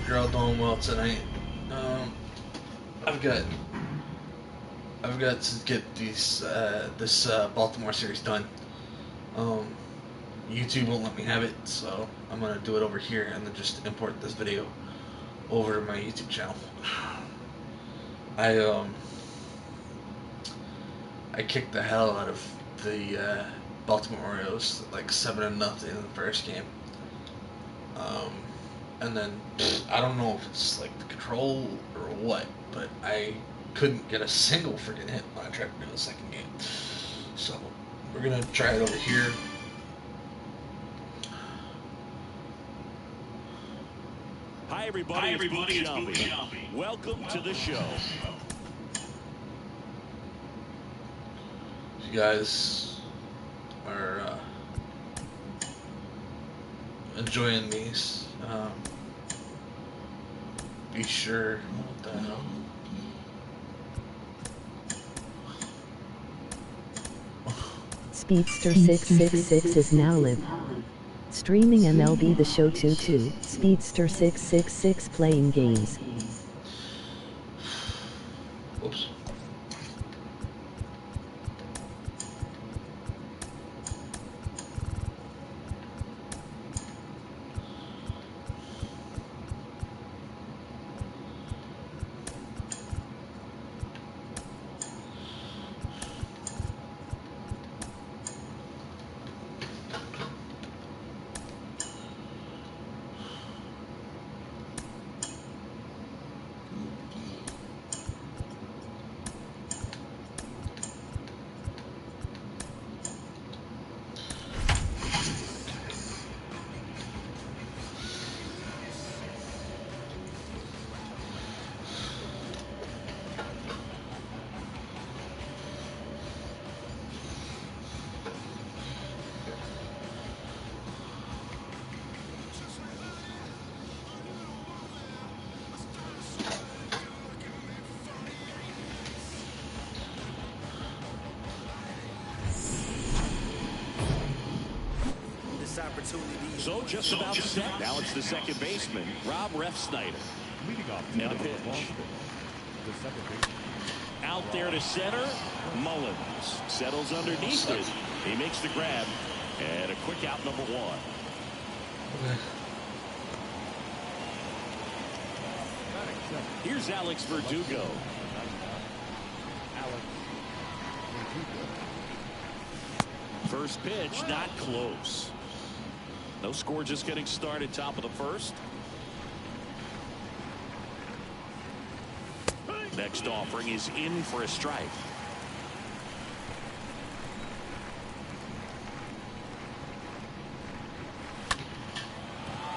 you're all doing well tonight. I've got to get this Baltimore series done. YouTube won't let me have it, so I'm gonna do it over here and then just import this video over to my YouTube channel. I kicked the hell out of the Baltimore Orioles, like 7-0 in the first game. And then I don't know if it's like the control or what, but I couldn't get a single freaking hit when I tried to do the second game. So we're gonna try it over here. Hi everybody, it's Boot. Welcome to the show. If you guys are enjoying these, be sure. What the hell? Speedster666 is now live streaming MLB The Show 22. Speedster666 playing games. Oops. So just about set. Now it's the second baseman, Rob Refsnyder. And a pitch. Out there to center. Mullins settles underneath it. He makes the grab. And a quick out, number one. Here's Alex Verdugo. First pitch, not close. No score, just getting started, top of the first. Next offering is in for a strike.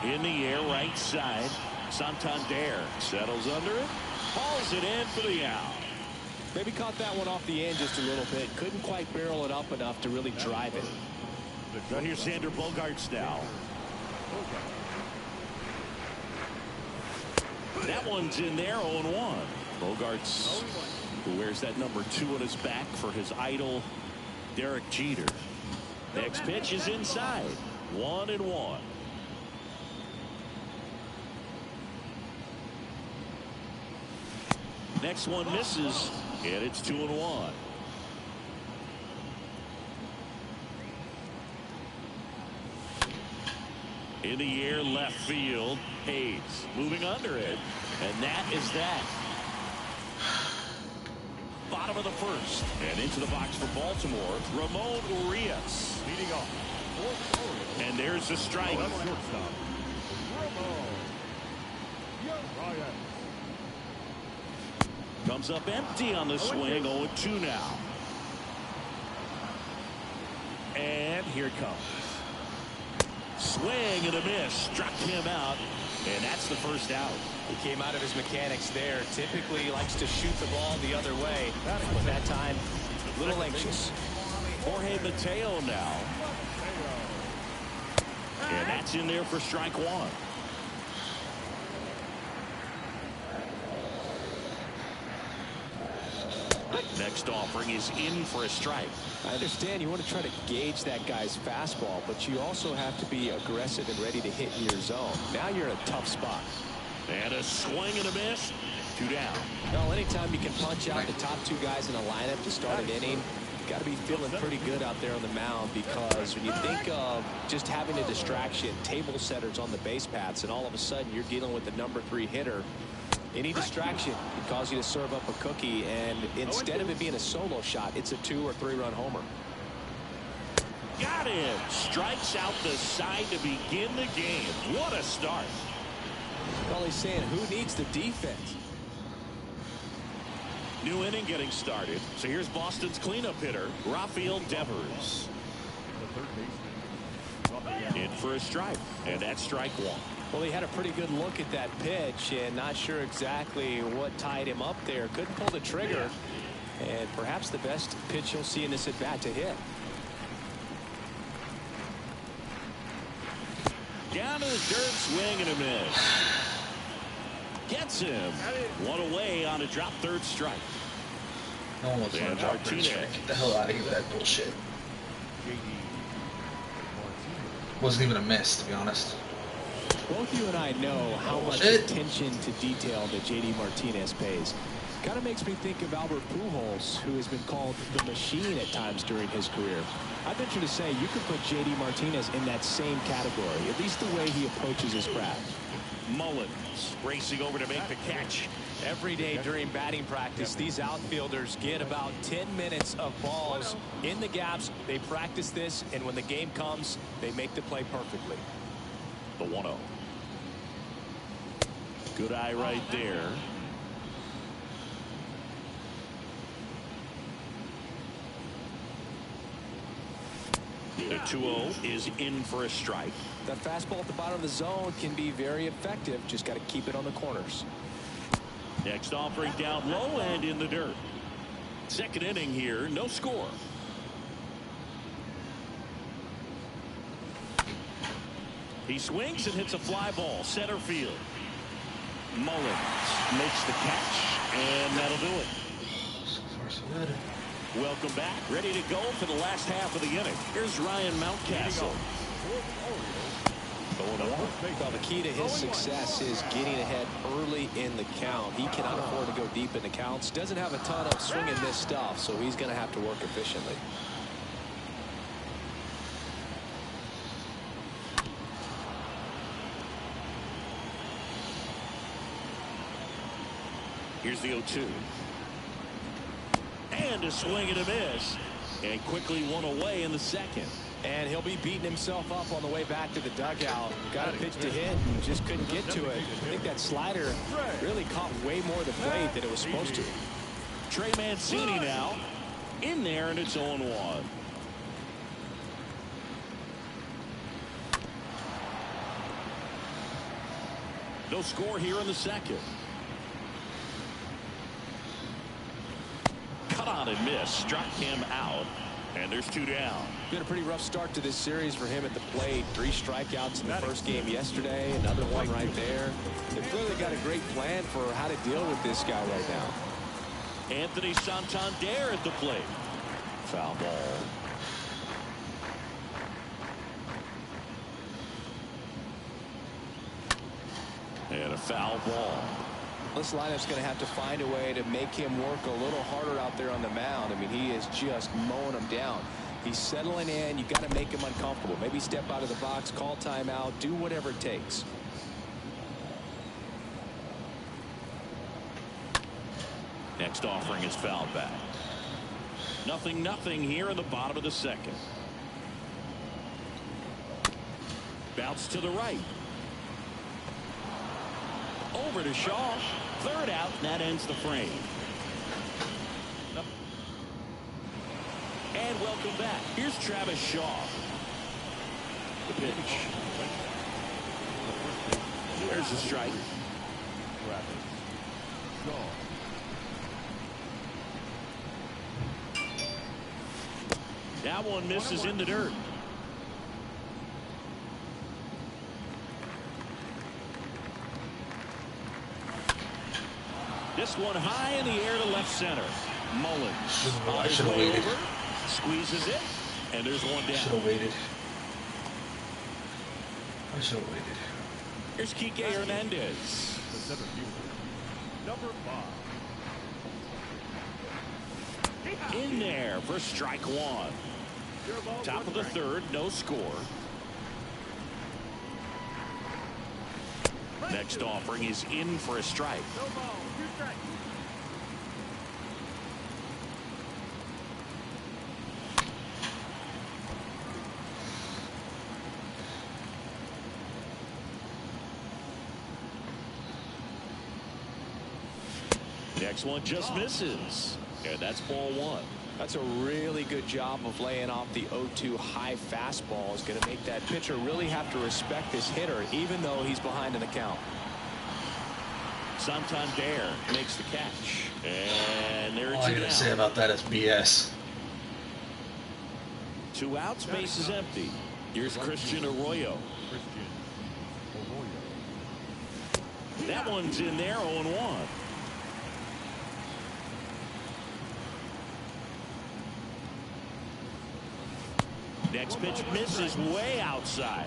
In the air, right side. Santander settles under it. Hauls it in for the out. Maybe caught that one off the end just a little bit. Couldn't quite barrel it up enough to really drive it. Now here's Xander Bogaerts now. That one's in there, 0-1. Bogaerts, who wears that number 2 on his back for his idol, Derek Jeter. Next pitch is inside. 1-1. Next one misses, and it's 2-1. In the air, left field. Hayes moving under it. And that is that. Bottom of the first. And into the box for Baltimore, Ramon Urias. Leading off. And there's the strike. Comes up empty on the swing. 0-2 now. And here it comes. Swing and a miss. Struck him out. And that's the first out. He came out of his mechanics there. Typically he likes to shoot the ball the other way. But that time, a little anxious. Jorge Mateo now. And that's in there for strike one. Next offering is in for a strike. I understand you want to try to gauge that guy's fastball, but you also have to be aggressive and ready to hit in your zone. Now you're in a tough spot. And a swing and a miss. 2 down. Well, anytime you can punch out the top 2 guys in a lineup to start an inning, you got to be feeling pretty good out there on the mound, because when you think of just having a distraction, table setters on the base paths, and all of a sudden you're dealing with the number 3 hitter, any distraction can cause you to serve up a cookie, and instead of it being a solo shot, it's a 2 or 3 run homer. Got him. Strikes out the side to begin the game. What a start. Well, he's saying, who needs the defense? New inning getting started. So here's Boston's cleanup hitter, Rafael Devers. In for a strike, and that's strike 1. Well, he had a pretty good look at that pitch and not sure exactly what tied him up there. Couldn't pull the trigger, and perhaps the best pitch you'll see in this at bat to hit. Down to the dirt, swing and a miss. Gets him. 1 away on a drop, 3rd strike. No one wants to drop third strike. Get the hell out of here with that bullshit. Wasn't even a miss, to be honest. Both you and I know how much attention to detail that J.D. Martinez pays. Kind of makes me think of Albert Pujols, who has been called the machine at times during his career. I venture to say you could put J.D. Martinez in that same category, at least the way he approaches his craft. Mullins racing over to make the catch. Every day during batting practice, these outfielders get about 10 minutes of balls in the gaps. They practice this, and when the game comes, they make the play perfectly. The 1-0. Good eye right there. The 2-0 is in for a strike. That fastball at the bottom of the zone can be very effective. Just got to keep it on the corners. Next offering down low and in the dirt. Second inning here, no score. He swings and hits a fly ball, center field. Mullins makes the catch, and that'll do it. So far, so good. Welcome back. Ready to go for the last half of the inning. Here's Ryan Mountcastle. Well, the key to his success is getting ahead early in the count. He cannot afford to go deep in the counts. Doesn't have a ton of swing and miss stuff, so he's going to have to work efficiently. Here's the 0-2. And a swing and a miss. And quickly 1 away in the second. And he'll be beating himself up on the way back to the dugout. Got a pitch to hit and just couldn't get to it. I think that slider really caught way more of the plate than it was supposed to. Trey Mancini now in there, and it's 0-1. No score here in the second. Cut on and miss. Struck him out. And there's 2 down. Been a pretty rough start to this series for him at the plate. 3 strikeouts in the first game yesterday. Another one right there. They've clearly got a great plan for how to deal with this guy right now. Anthony Santander at the plate. Foul ball. And a foul ball. This lineup's going to have to find a way to make him work a little harder out there on the mound. I mean, he is just mowing them down. He's settling in. You got to make him uncomfortable. Maybe step out of the box, call timeout, do whatever it takes. Next offering is fouled back. 0-0 here in the bottom of the second. Bounce to the right. Over to Shaw. 3rd out, and that ends the frame. And welcome back. Here's Travis Shaw. The pitch. There's the strike. That one misses in the dirt. This one high in the air to left center. Mullins. I should have waited. Over, squeezes it, and there's 1 down. Should have waited. I should have waited. Here's Kike Hernandez. there for strike one. Top of the third, no score. Next offering is in for a strike. Next one just misses. And that's ball one. That's a really good job of laying off the 0-2 high fastball. Is going to make that pitcher really have to respect this hitter, even though he's behind in the count. Santander makes the catch. And there's all I gotta say about that is BS. 2 outs, base is empty. Here's Christian Arroyo. That one's in there, 0-1. Next pitch misses way outside.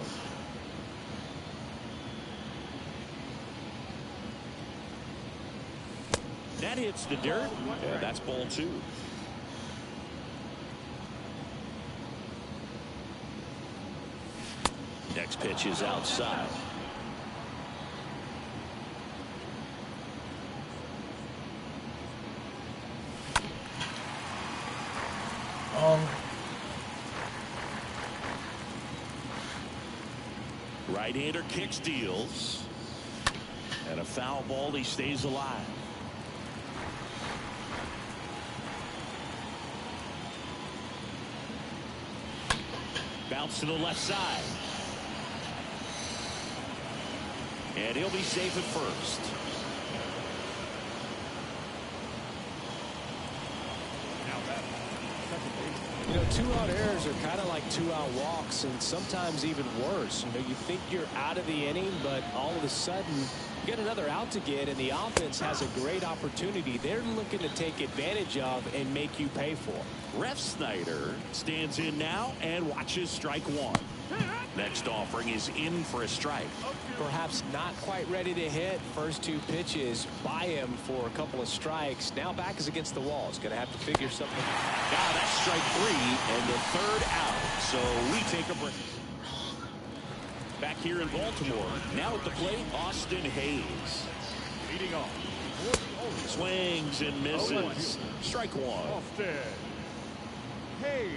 That hits the dirt. And that's ball two. Next pitch is outside. Right-hander kicks, deals. And a foul ball, he stays alive. Bounce to the left side. And he'll be safe at first. You know, 2-out errors are kind of like 2-out walks, and sometimes even worse. You know, you think you're out of the inning, but all of a sudden you get another out to get, and the offense has a great opportunity they're looking to take advantage of and make you pay for. Ref Snyder stands in now and watches strike one. Next offering is in for a strike. Perhaps not quite ready to hit. First 2 pitches by him for a couple of strikes. Now back is against the wall. He's going to have to figure something. Now that's strike 3 and the 3rd out. So we take a break. Back here in Baltimore. Now at the plate, Austin Hayes. Leading off. Swings and misses. Strike one. Austin Hayes.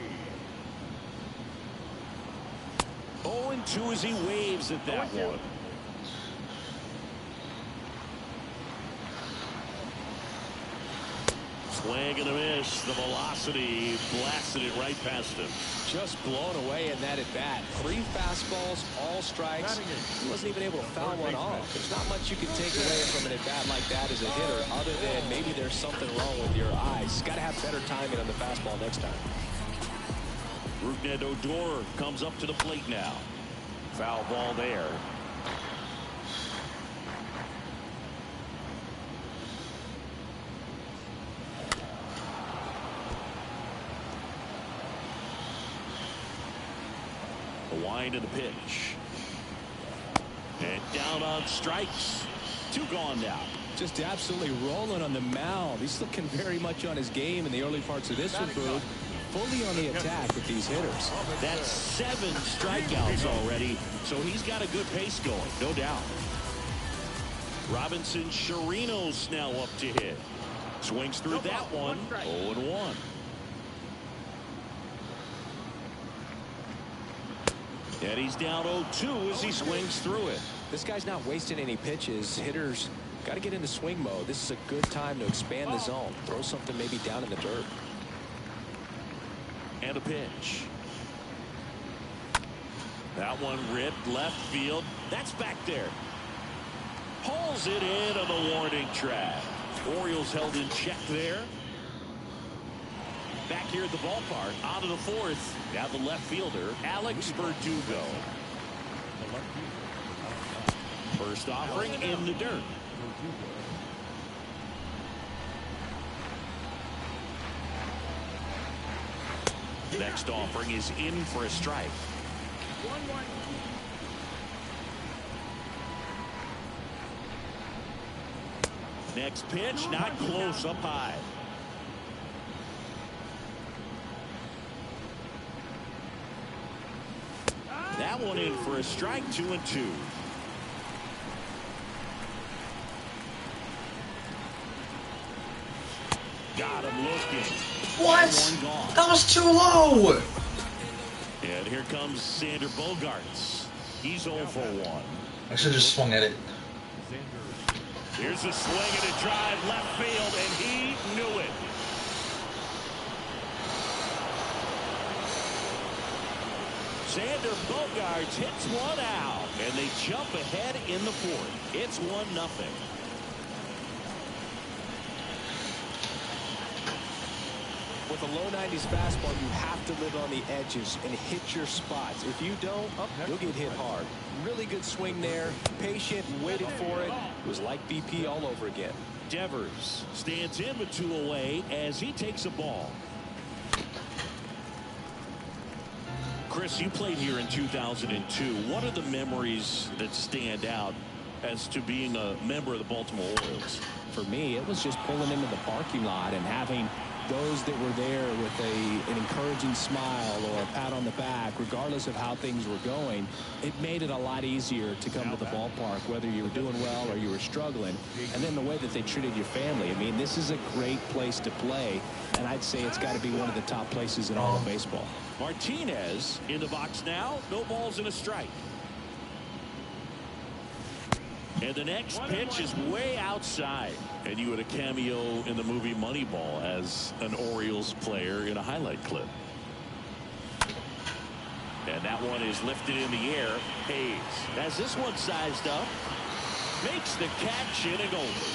0-2 as he waves at that one. Swing and a miss. The velocity blasted it right past him. Just blown away in that at bat. 3 fastballs, all strikes. He wasn't even able to foul one off. There's not much you can take away from an at bat like that as a hitter, other than maybe there's something wrong with your eyes. Got to have better timing on the fastball next time. Rougned Odor comes up to the plate now. Foul ball there. The wind of the pitch. And down on strikes. 2 gone now. Just absolutely rolling on the mound. He's looking very much on his game in the early parts of this one, Boog. Fully on the attack with these hitters. That's 7 strikeouts already, so he's got a good pace going, no doubt. Robinson Chirinos now up to hit. Swings through that one. 0-1. And he's down 0-2 as he swings through it. This guy's not wasting any pitches. Hitters got to get into swing mode. This is a good time to expand the zone. Throw something maybe down in the dirt. And a pitch. That one ripped left field. That's back there. Pulls it in on the warning track. Orioles held in check there. Back here at the ballpark, out of the 4th. Now the left fielder, Alex Verdugo. First offering in the dirt. Next offering is in for a strike. Next pitch, not close, up high. that one in for a strike, 2-2. Got him looking. What? That was too low. And here comes Sander Bogaerts. He's 0 for 1. I should have just swung at it. Here's a swing and a drive left field, and he knew it. Sander Bogaerts hits one out, and they jump ahead in the fourth. It's 1-0. With a low 90s fastball, you have to live on the edges and hit your spots. If you don't, you'll get hit hard. Really good swing there. Patient, waited for it. It was like BP all over again. Devers stands in with 2 away as he takes a ball. Chris, you played here in 2002. What are the memories that stand out as to being a member of the Baltimore Orioles? For me, it was just pulling into the parking lot and having those that were there with an encouraging smile or a pat on the back, regardless of how things were going. It made it a lot easier to come to the ballpark, whether you were doing well or you were struggling. And then the way that they treated your family. I mean, this is a great place to play, and I'd say it's got to be one of the top places in all of baseball. Martinez in the box now. No balls and a strike. And the next pitch is way outside. And you had a cameo in the movie Moneyball as an Orioles player in a highlight clip. And that one is lifted in the air. Hayes has this one sized up. Makes the catch in and over.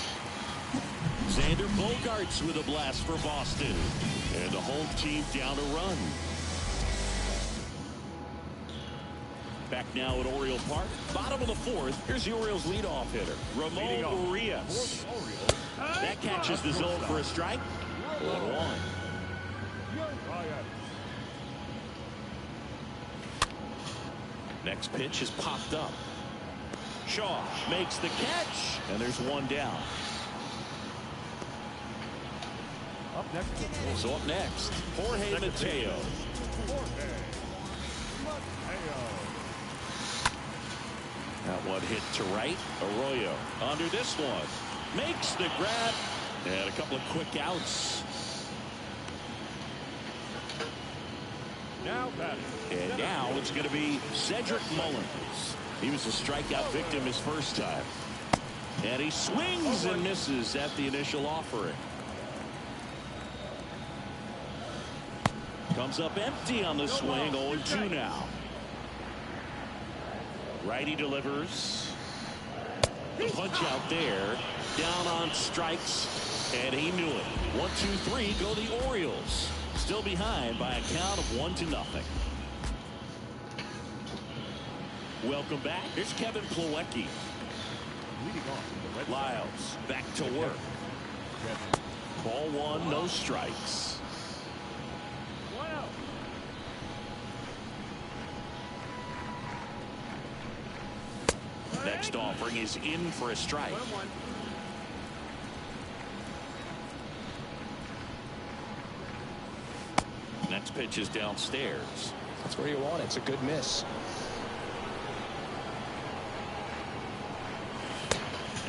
Sander Bogaerts with a blast for Boston. And the home team down a run. Back now at Oriole Park. Bottom of the fourth. Here's the Orioles leadoff hitter, Ramon Urias. That catches the zone for a strike. 1-1. Next pitch is popped up. Shaw makes the catch, and there's one down. So up next, Jorge Mateo. That one hit to right. Arroyo under this one. Makes the grab. And a couple of quick outs. And now it's going to be Cedric Mullins. He was a strikeout victim his first time. And he swings and misses at the initial offering. Comes up empty on the swing. 0-2 now. Righty delivers. The punch out there. Down on strikes. And he knew it. 1-2-3 go the Orioles. Still behind by a count of 1-0. Welcome back. Here's Kevin Plawecki. Lyles back to work. Ball one, no strikes. Next offering is in for a strike. Next pitch is downstairs. That's where you want it. It's a good miss.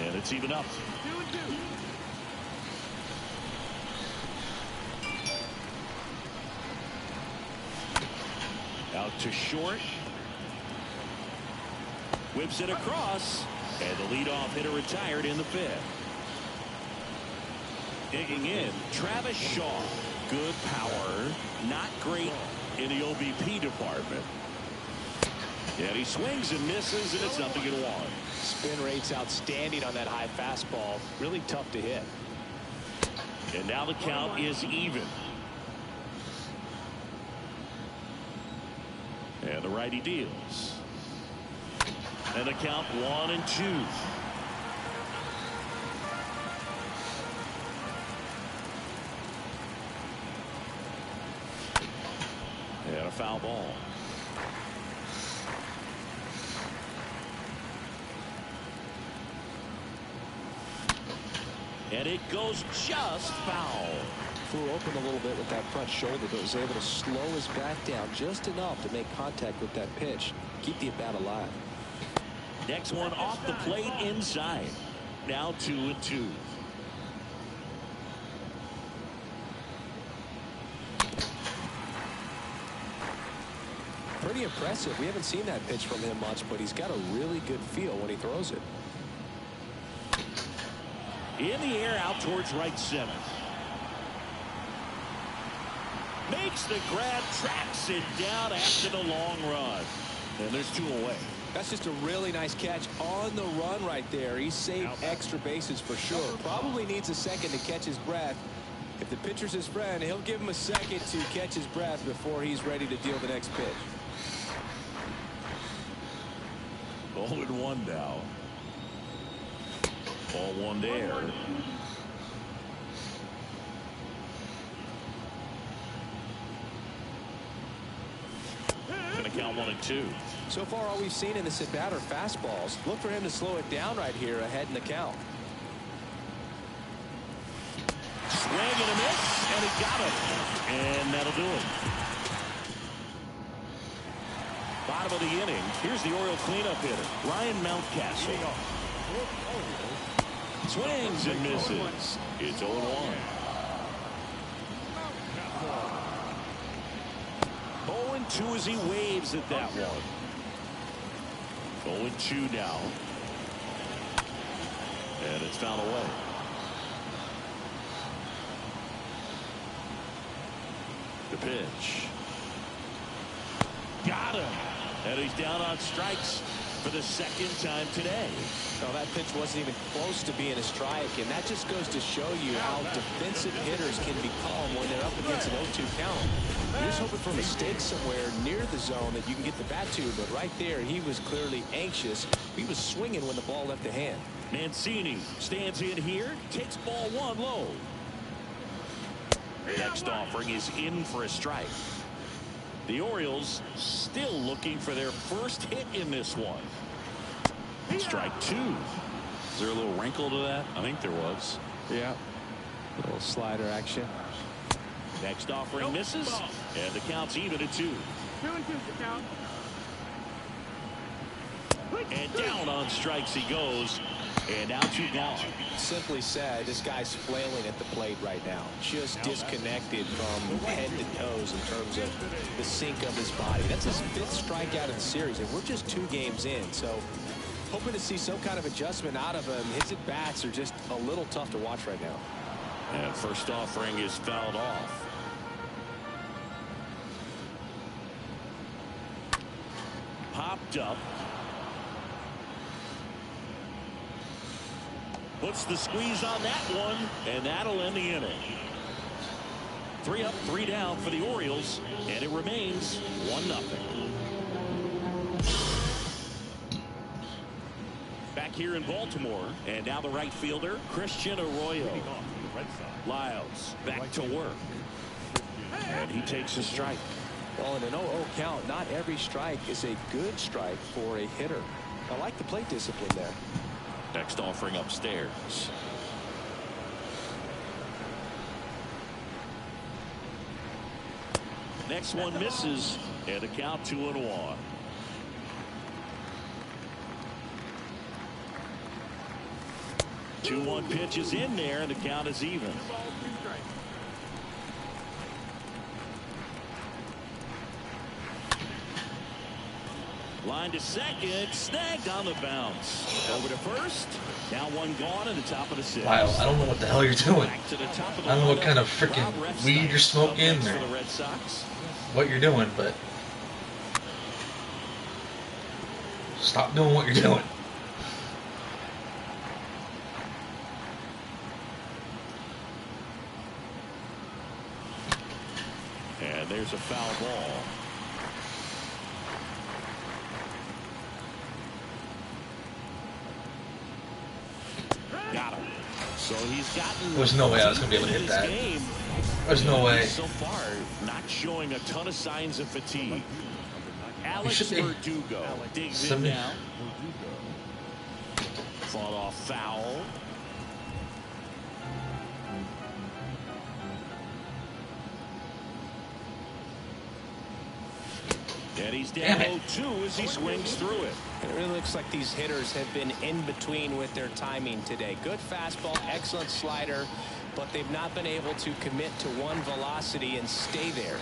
And it's even up. 2-2. Out to short. Whips it across. And the leadoff hitter retired in the fifth. Digging in, Travis Shaw. Good power. Not great in the OBP department. And he swings and misses, and it's 0-1. Spin rate's outstanding on that high fastball. Really tough to hit. And now the count is even. And the righty deals. And the count 1-2. And a foul ball. And it goes just foul. Flew open a little bit with that front shoulder, but was able to slow his back down just enough to make contact with that pitch. keep the at-bat alive. Next one off the plate inside. Now 2-2. Pretty impressive. We haven't seen that pitch from him much, but he's got a really good feel when he throws it. In the air out towards right center. Makes the grab, tracks it down after the long run. And there's 2 away. That's just a really nice catch on the run right there. He saved extra bases for sure. Probably needs a second to catch his breath. If the pitcher's his friend, he'll give him a second to catch his breath before he's ready to deal the next pitch. 0-1 now. Ball 1 there. Gonna count 1-2. So far, all we've seen in this at-bat are fastballs. Look for him to slow it down right here ahead in the count. Swing and a miss, and he got it. And that'll do it. Bottom of the inning. Here's the Oriole cleanup hitter, Ryan Mountcastle. Swings and misses. It's 0-1. 0-2 as he waves at that one. 0-2 now. And it's fouled away. The pitch. Got him. And he's down on strikes for the 2nd time today. Well, that pitch wasn't even close to being a strike, and that just goes to show you how defensive hitters can be calm when they're up against an 0-2 count. You're just hoping for a mistake somewhere near the zone that you can get the bat to, but right there he was clearly anxious. He was swinging when the ball left the hand. Mancini stands in here, takes ball 1 low. Next offering is in for a strike. The Orioles still looking for their first hit in this one. Strike 2. Is there a little wrinkle to that? I think there was. Yeah. A little slider action. Next offering misses, and the count's even at 2. 2-2 count. And down on strikes he goes, and now 2 gone. Simply said, this guy's flailing at the plate right now. Just disconnected from head to toes in terms of the sink of his body. That's his 5th strikeout in the series, and we're just 2 games in. So hoping to see some kind of adjustment out of him. His at-bats are just a little tough to watch right now. And first offering is fouled off. Popped up. Puts the squeeze on that one, and that'll end the inning. 3 up, 3 down for the Orioles, and it remains 1-0. Back here in Baltimore, and now the right fielder, Christian Arroyo. Lyles back to work, and he takes a strike. Well, in an 0-0 count, not every strike is a good strike for a hitter. I like the plate discipline there. Next offering upstairs. Next one misses, and the count 2-1. Two 2-1 pitch is in there, and the count is even. Line to second, snagged on the bounce. Over to first. Now 1 gone at the top of the 6th. Wow, I don't know what the hell you're doing. I don't know what kind of freaking weed you're smoking or what you're doing, but stop doing what you're doing. And there's a foul ball. Got him. So he's gotten. There's no way I was going to be able to hit that. There's no way. So far, not showing a ton of signs of fatigue. Alex Verdugo digs in now. Fought off foul. And he's down 0-2 as he swings through it. It really looks like these hitters have been in between with their timing today. Good fastball, excellent slider, but they've not been able to commit to one velocity and stay there.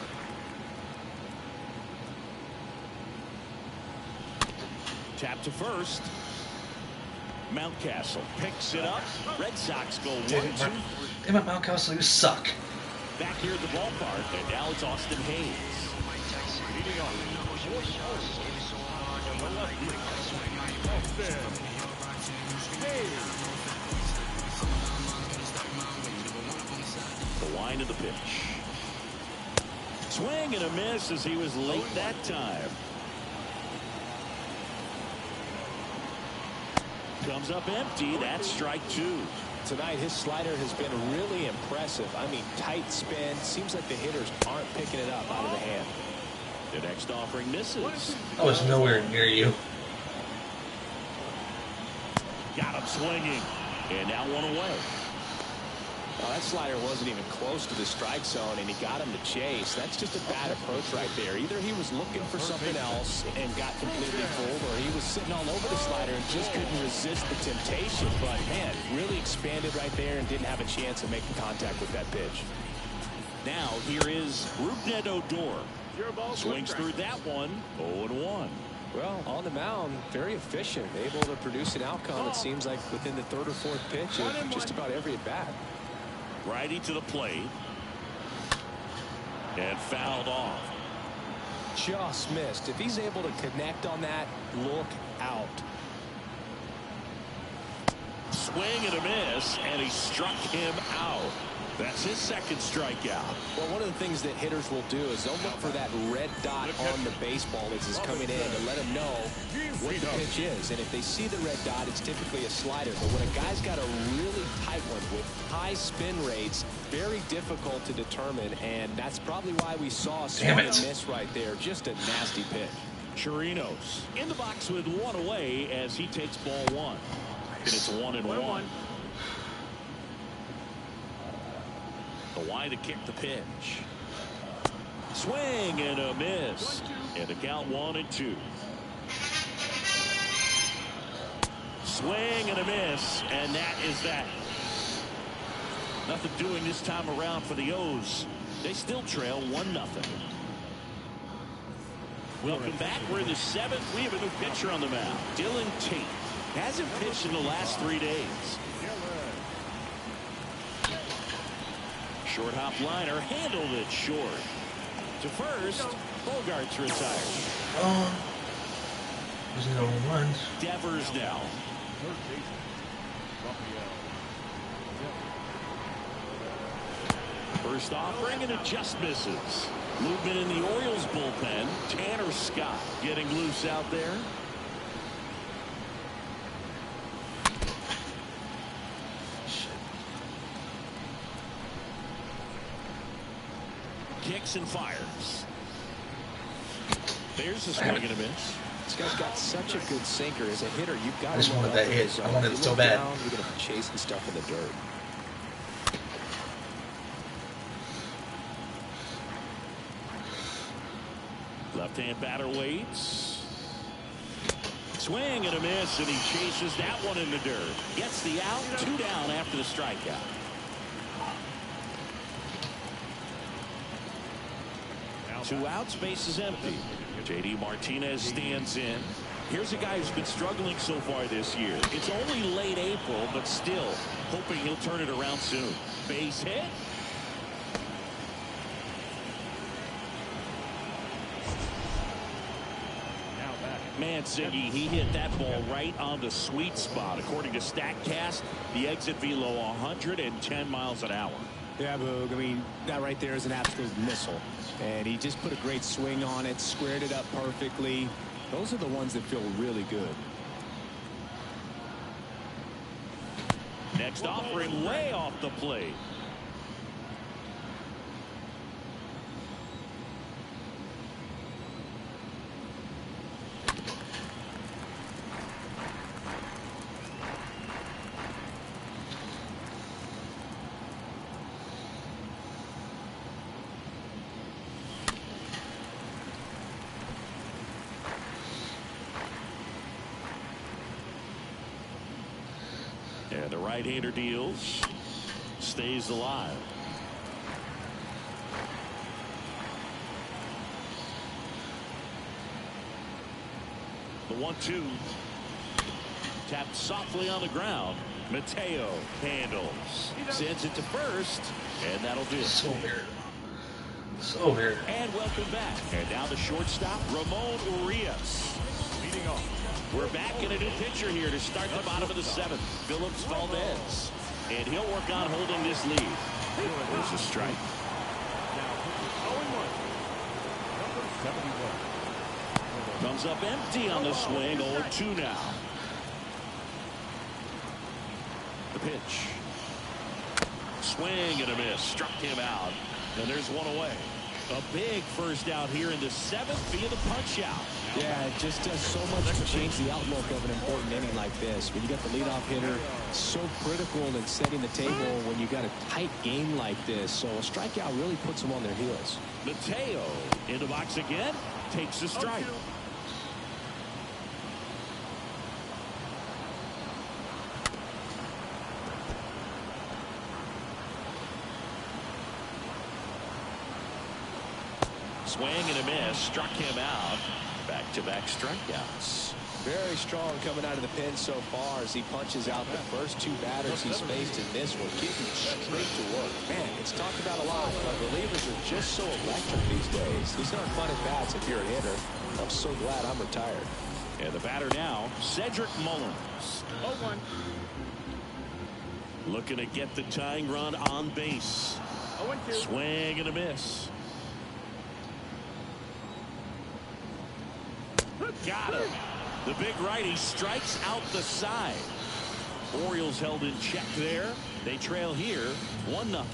Tap to first. Mountcastle picks it up. Red Sox go 1-2. Damn it, Mountcastle, you suck. Back here at the ballpark, and now it's Austin Hayes. Leading off. The line of the pitch. Swing and a miss as he was late that time. Comes up empty. That's strike 2. Tonight, his slider has been really impressive. I mean, tight spin. Seems like the hitters aren't picking it up out of the hand. The next offering misses. I was nowhere near you. Got him swinging. And now one away. Well, that slider wasn't even close to the strike zone, and he got him to chase. That's just a bad approach right there. Either he was looking for something else and got completely fooled, or he was sitting all over the slider and just couldn't resist the temptation. But, man, really expanded right there and didn't have a chance of making contact with that pitch. Now here is Rougned Odor. Swings through that one. 0-1. Well, on the mound, very efficient, able to produce an outcome, it seems like, within the third or fourth pitch of just about every at-bat. Righty to the plate. And fouled off. Just missed. If he's able to connect on that, look out. Swing and a miss, and he struck him out. That's his second strikeout. Well, one of the things that hitters will do is they'll look for that red dot on the baseball as it's coming in to let them know what the pitch is. And if they see the red dot, it's typically a slider. But when a guy's got a really tight one with high spin rates, very difficult to determine. And that's probably why we saw a swing and miss right there. Just a nasty pitch. Chirinos in the box with one away as he takes ball 1. And it's 1-1. The wide to kick the pitch. Swing and a miss. And the count 1-2. Swing and a miss. And that is that. Nothing doing this time around for the O's. They still trail 1-0. Welcome back. We're in the 7th. We have a new pitcher on the mound. Dylan Tate. Hasn't pitched in the last 3 days. Short hop liner, handled it short. To first, Bogarts retired. Oh, there's no runs. Devers now. First offering, and it just misses. Movement in the Orioles bullpen. Tanner Scott getting loose out there. Kicks and fires. There's a swing and a miss. This guy's got such a good sinker. As a hitter, you've got to. I just wanted that hit. I wanted it so bad. You're going to be chasing stuff in the dirt. Left-hand batter waits. Swing and a miss, and he chases that one in the dirt. Gets the out. 2 down after the strikeout. Two outs, base is empty. J.D. Martinez stands in. Here's a guy who's been struggling so far this year. It's only late April, but still hoping he'll turn it around soon. Base hit. Mancini, he hit that ball right on the sweet spot. According to StatCast, the exit velo 110 miles an hour. Yeah, Boog, I mean, that right there is an absolute missile. And he just put a great swing on it, squared it up perfectly. Those are the ones that feel really good. Next offering way off the plate. right-hander deals. Stays alive. The 1-2. Tapped softly on the ground. Mateo handles. Sends it to first. And that'll do it. So weird. So weird. And welcome back. And now the shortstop, Ramon Urias. Leading off. We're back in a new pitcher here to start the bottom of the 7th. Phillips Valdez. And he'll work on holding this lead. There's a strike. Comes up empty on the swing. 0-2 now. The pitch. Swing and a miss. Struck him out. And there's one away. A big first out here in the 7th via the punch out. Yeah, it just does so much to change the outlook of an important inning like this. When you got the leadoff hitter, so critical in setting the table when you got a tight game like this. So a strikeout really puts them on their heels. Mateo in the box again. Takes a strike. Swing and a miss. Struck him out. Back-to-back strikeouts. Very strong coming out of the pen so far as he punches out the first 2 batters he's faced in this one. Getting straight to work. Man, it's talked about a lot, but relievers are just so electric these days. These aren't fun at bats if you're a hitter. I'm so glad I'm retired. And the batter now, Cedric Mullins. 0-1. Looking to get the tying run on base. 0-2. Swing and a miss. Got him. The big righty strikes out the side. Orioles held in check there. They trail here 1-0.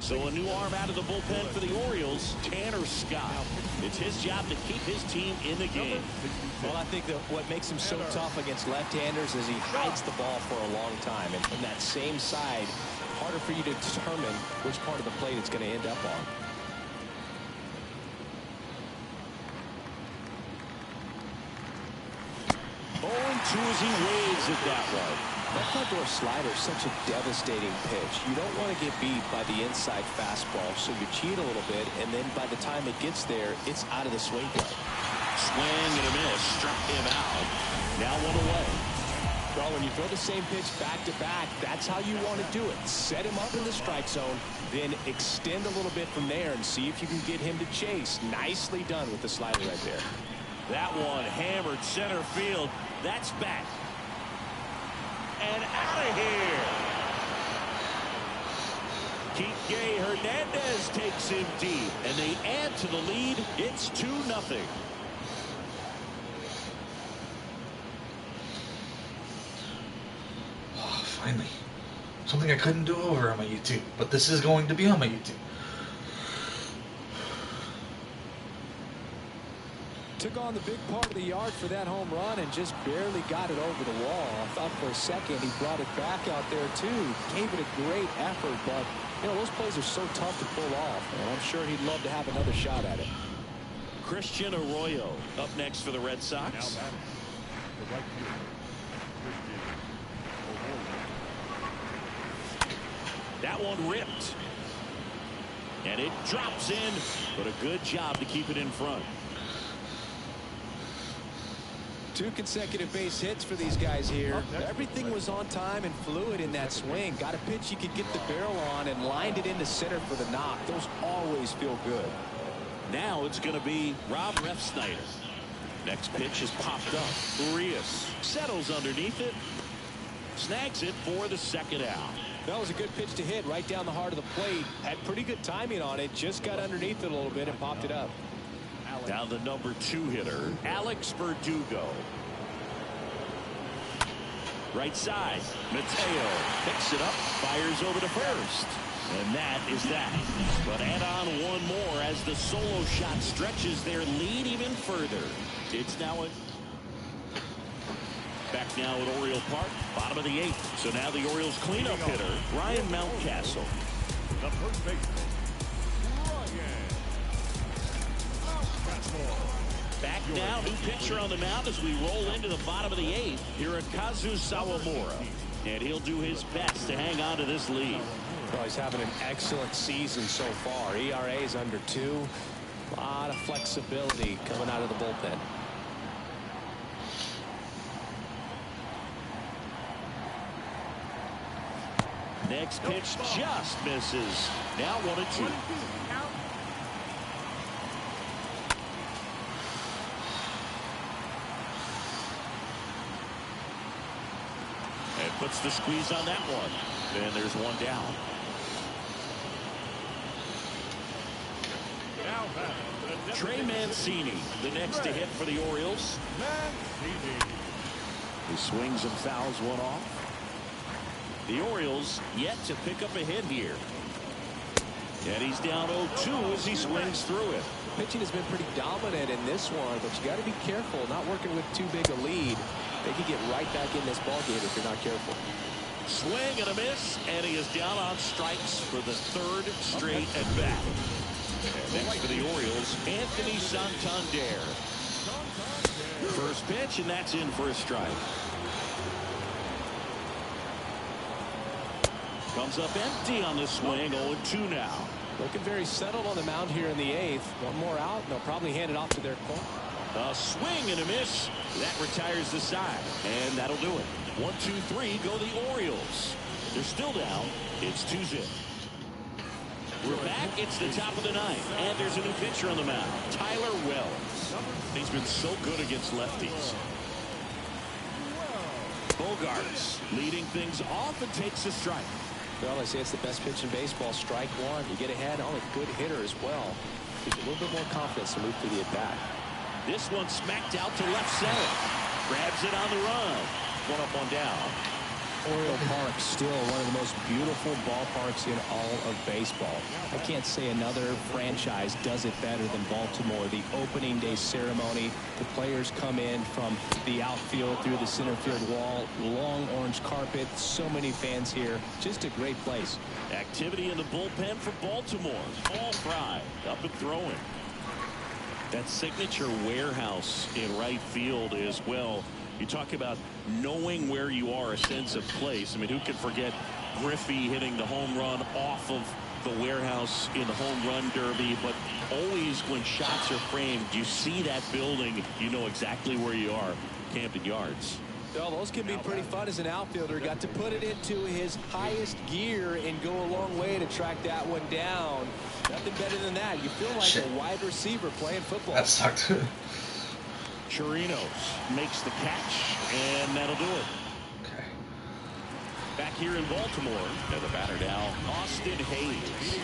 So a new arm out of the bullpen for the Orioles, Tanner Scott. It's his job to keep his team in the game. Well, I think that what makes him so tough against left-handers is he hides the ball for a long time. And from that same side, harder for you to determine which part of the plate it's going to end up on. 0-2 as he waves it that way. That front-door slider is such a devastating pitch. You don't want to get beat by the inside fastball, so you cheat a little bit, and then by the time it gets there, it's out of the swing play. Swing and a miss. Struck him out. Now 1 away. Well, when you throw the same pitch back-to-back, that's how you want to do it. Set him up in the strike zone, then extend a little bit from there and see if you can get him to chase. Nicely done with the slider right there. That one hammered center field. That's back. And out of here. Kike Hernandez takes him deep. And they add to the lead. It's 2-0. Oh, finally. Something I couldn't do over on my YouTube. But this is going to be on my YouTube. Took on the big part of the yard for that home run and just barely got it over the wall. I thought for a second he brought it back out there too. Gave it a great effort, but you know those plays are so tough to pull off, and I'm sure he'd love to have another shot at it. Christian Arroyo up next for the Red Sox. That one ripped. And it drops in, but a good job to keep it in front. 2 consecutive base hits for these guys here. Everything was on time and fluid in that swing. Got a pitch you could get the barrel on and lined it into center for the knock. Those always feel good. Now it's going to be Rob Refsnyder. Next pitch is popped up. Urias settles underneath it. Snags it for the 2nd out. That was a good pitch to hit right down the heart of the plate. Had pretty good timing on it. Just got underneath it a little bit and popped it up. Now the number 2 hitter, Alex Verdugo. Right side, Mateo picks it up, fires over to first. And that is that. But add on one more as the solo shot stretches their lead even further. It's now a... Back now at Oriole Park, bottom of the 8th. So now the Orioles cleanup hitter, Ryan Mountcastle. The first baseman, Ryan Mountcastle. Back now, new pitcher on the mound as we roll into the bottom of the 8th. Hirokazu Sawamura. And he'll do his best to hang on to this lead. Well, he's having an excellent season so far. ERA is under 2. A lot of flexibility coming out of the bullpen. Next pitch just misses. Now 1-2. And puts the squeeze on that one. And there's one down. Trey Mancini, the next to hit for the Orioles. He swings and fouls one off. The Orioles yet to pick up a hit here. And he's down 0-2 as he swings through it. Pitching has been pretty dominant in this one, but you got to be careful, not working with too big a lead. They could get right back in this ballgame if you're not careful. Swing and a miss, and he is down on strikes for the 3rd straight at bat. And next for the Orioles, Anthony Santander. First pitch, and that's in for a strike. Comes up empty on the swing, 0-2 now. Looking very settled on the mound here in the 8th. One more out, and they'll probably hand it off to their corner. A swing and a miss. That retires the side, and that'll do it. 1-2-3 go the Orioles. They're still down. It's 2-0. We're back. It's the top of the 9th, and there's a new pitcher on the mound, Tyler Wells. He's been so good against lefties. Bogarts leading things off and takes a strike. Well, I say it's the best pitch in baseball. Strike one. You get ahead on a good hitter as well. Gives you a little bit more confidence to move through the at-bat. This one smacked out to left center. Grabs it on the run. One up, one down. Oriole Park, still one of the most beautiful ballparks in all of baseball. I can't say another franchise does it better than Baltimore. The opening day ceremony, the players come in from the outfield through the center field wall, long orange carpet, so many fans here. Just a great place. Activity in the bullpen for Baltimore. Paul Fry up and throwing. That signature warehouse in right field as well. You talk about knowing where you are, a sense of place. I mean, who can forget Griffey hitting the home run off of the warehouse in the home run derby? But always when shots are framed, you see that building, you know exactly where you are. Camden Yards. Well, those can be pretty fun as an outfielder. Got to put it into his highest gear and go a long way to track that one down. Nothing better than that. You feel like a wide receiver playing football. That sucked. Chirinos makes the catch, and that'll do it. Okay. Back here in Baltimore, and the batter now, Austin Hayes.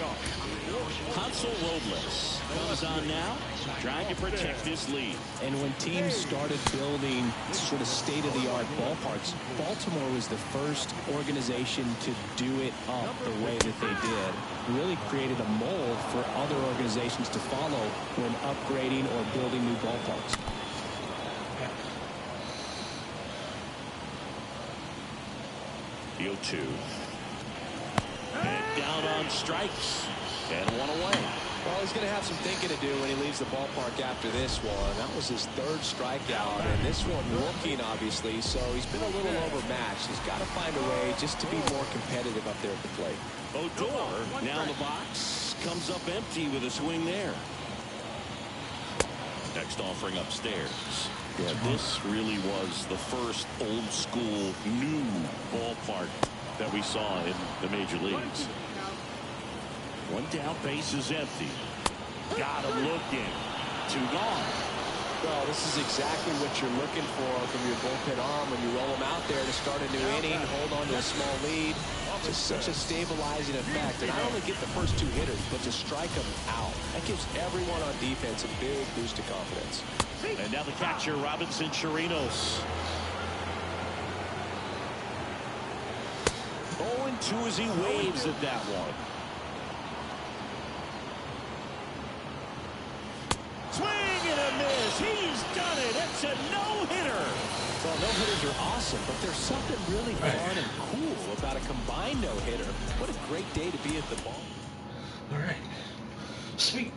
Hansel Robles comes on now, trying to protect this lead. And when teams started building sort of state-of-the-art ballparks, Baltimore was the first organization to do it up the way that they did. Really created a mold for other organizations to follow when upgrading or building new ballparks. The 0-2. And down on strikes. And one away. Well, he's going to have some thinking to do when he leaves the ballpark after this one. That was his 3rd strikeout, and this one looking, obviously, so he's been a little overmatched. He's got to find a way just to be more competitive up there at the plate. Odor now in the box. Comes up empty with a swing there. Next offering upstairs. Yeah, this really was the first old school new ballpark that we saw in the major leagues. One down, base is empty. Got him looking. 2 gone. Well, this is exactly what you're looking for from your bullpen arm when you roll them out there to start a new inning, hold on to a small lead. Just such a stabilizing effect. And not only get the first 2 hitters, but to strike them out. That gives everyone on defense a big boost of confidence. And now the catcher, Robinson Chirinos. 0-2 as he waves at that one. Swing and a miss. He's done it. It's a no-hitter. Well, no-hitters are awesome, but there's something really fun and cool about a combined no-hitter. What a great day to be at the ball. All right. Sweet.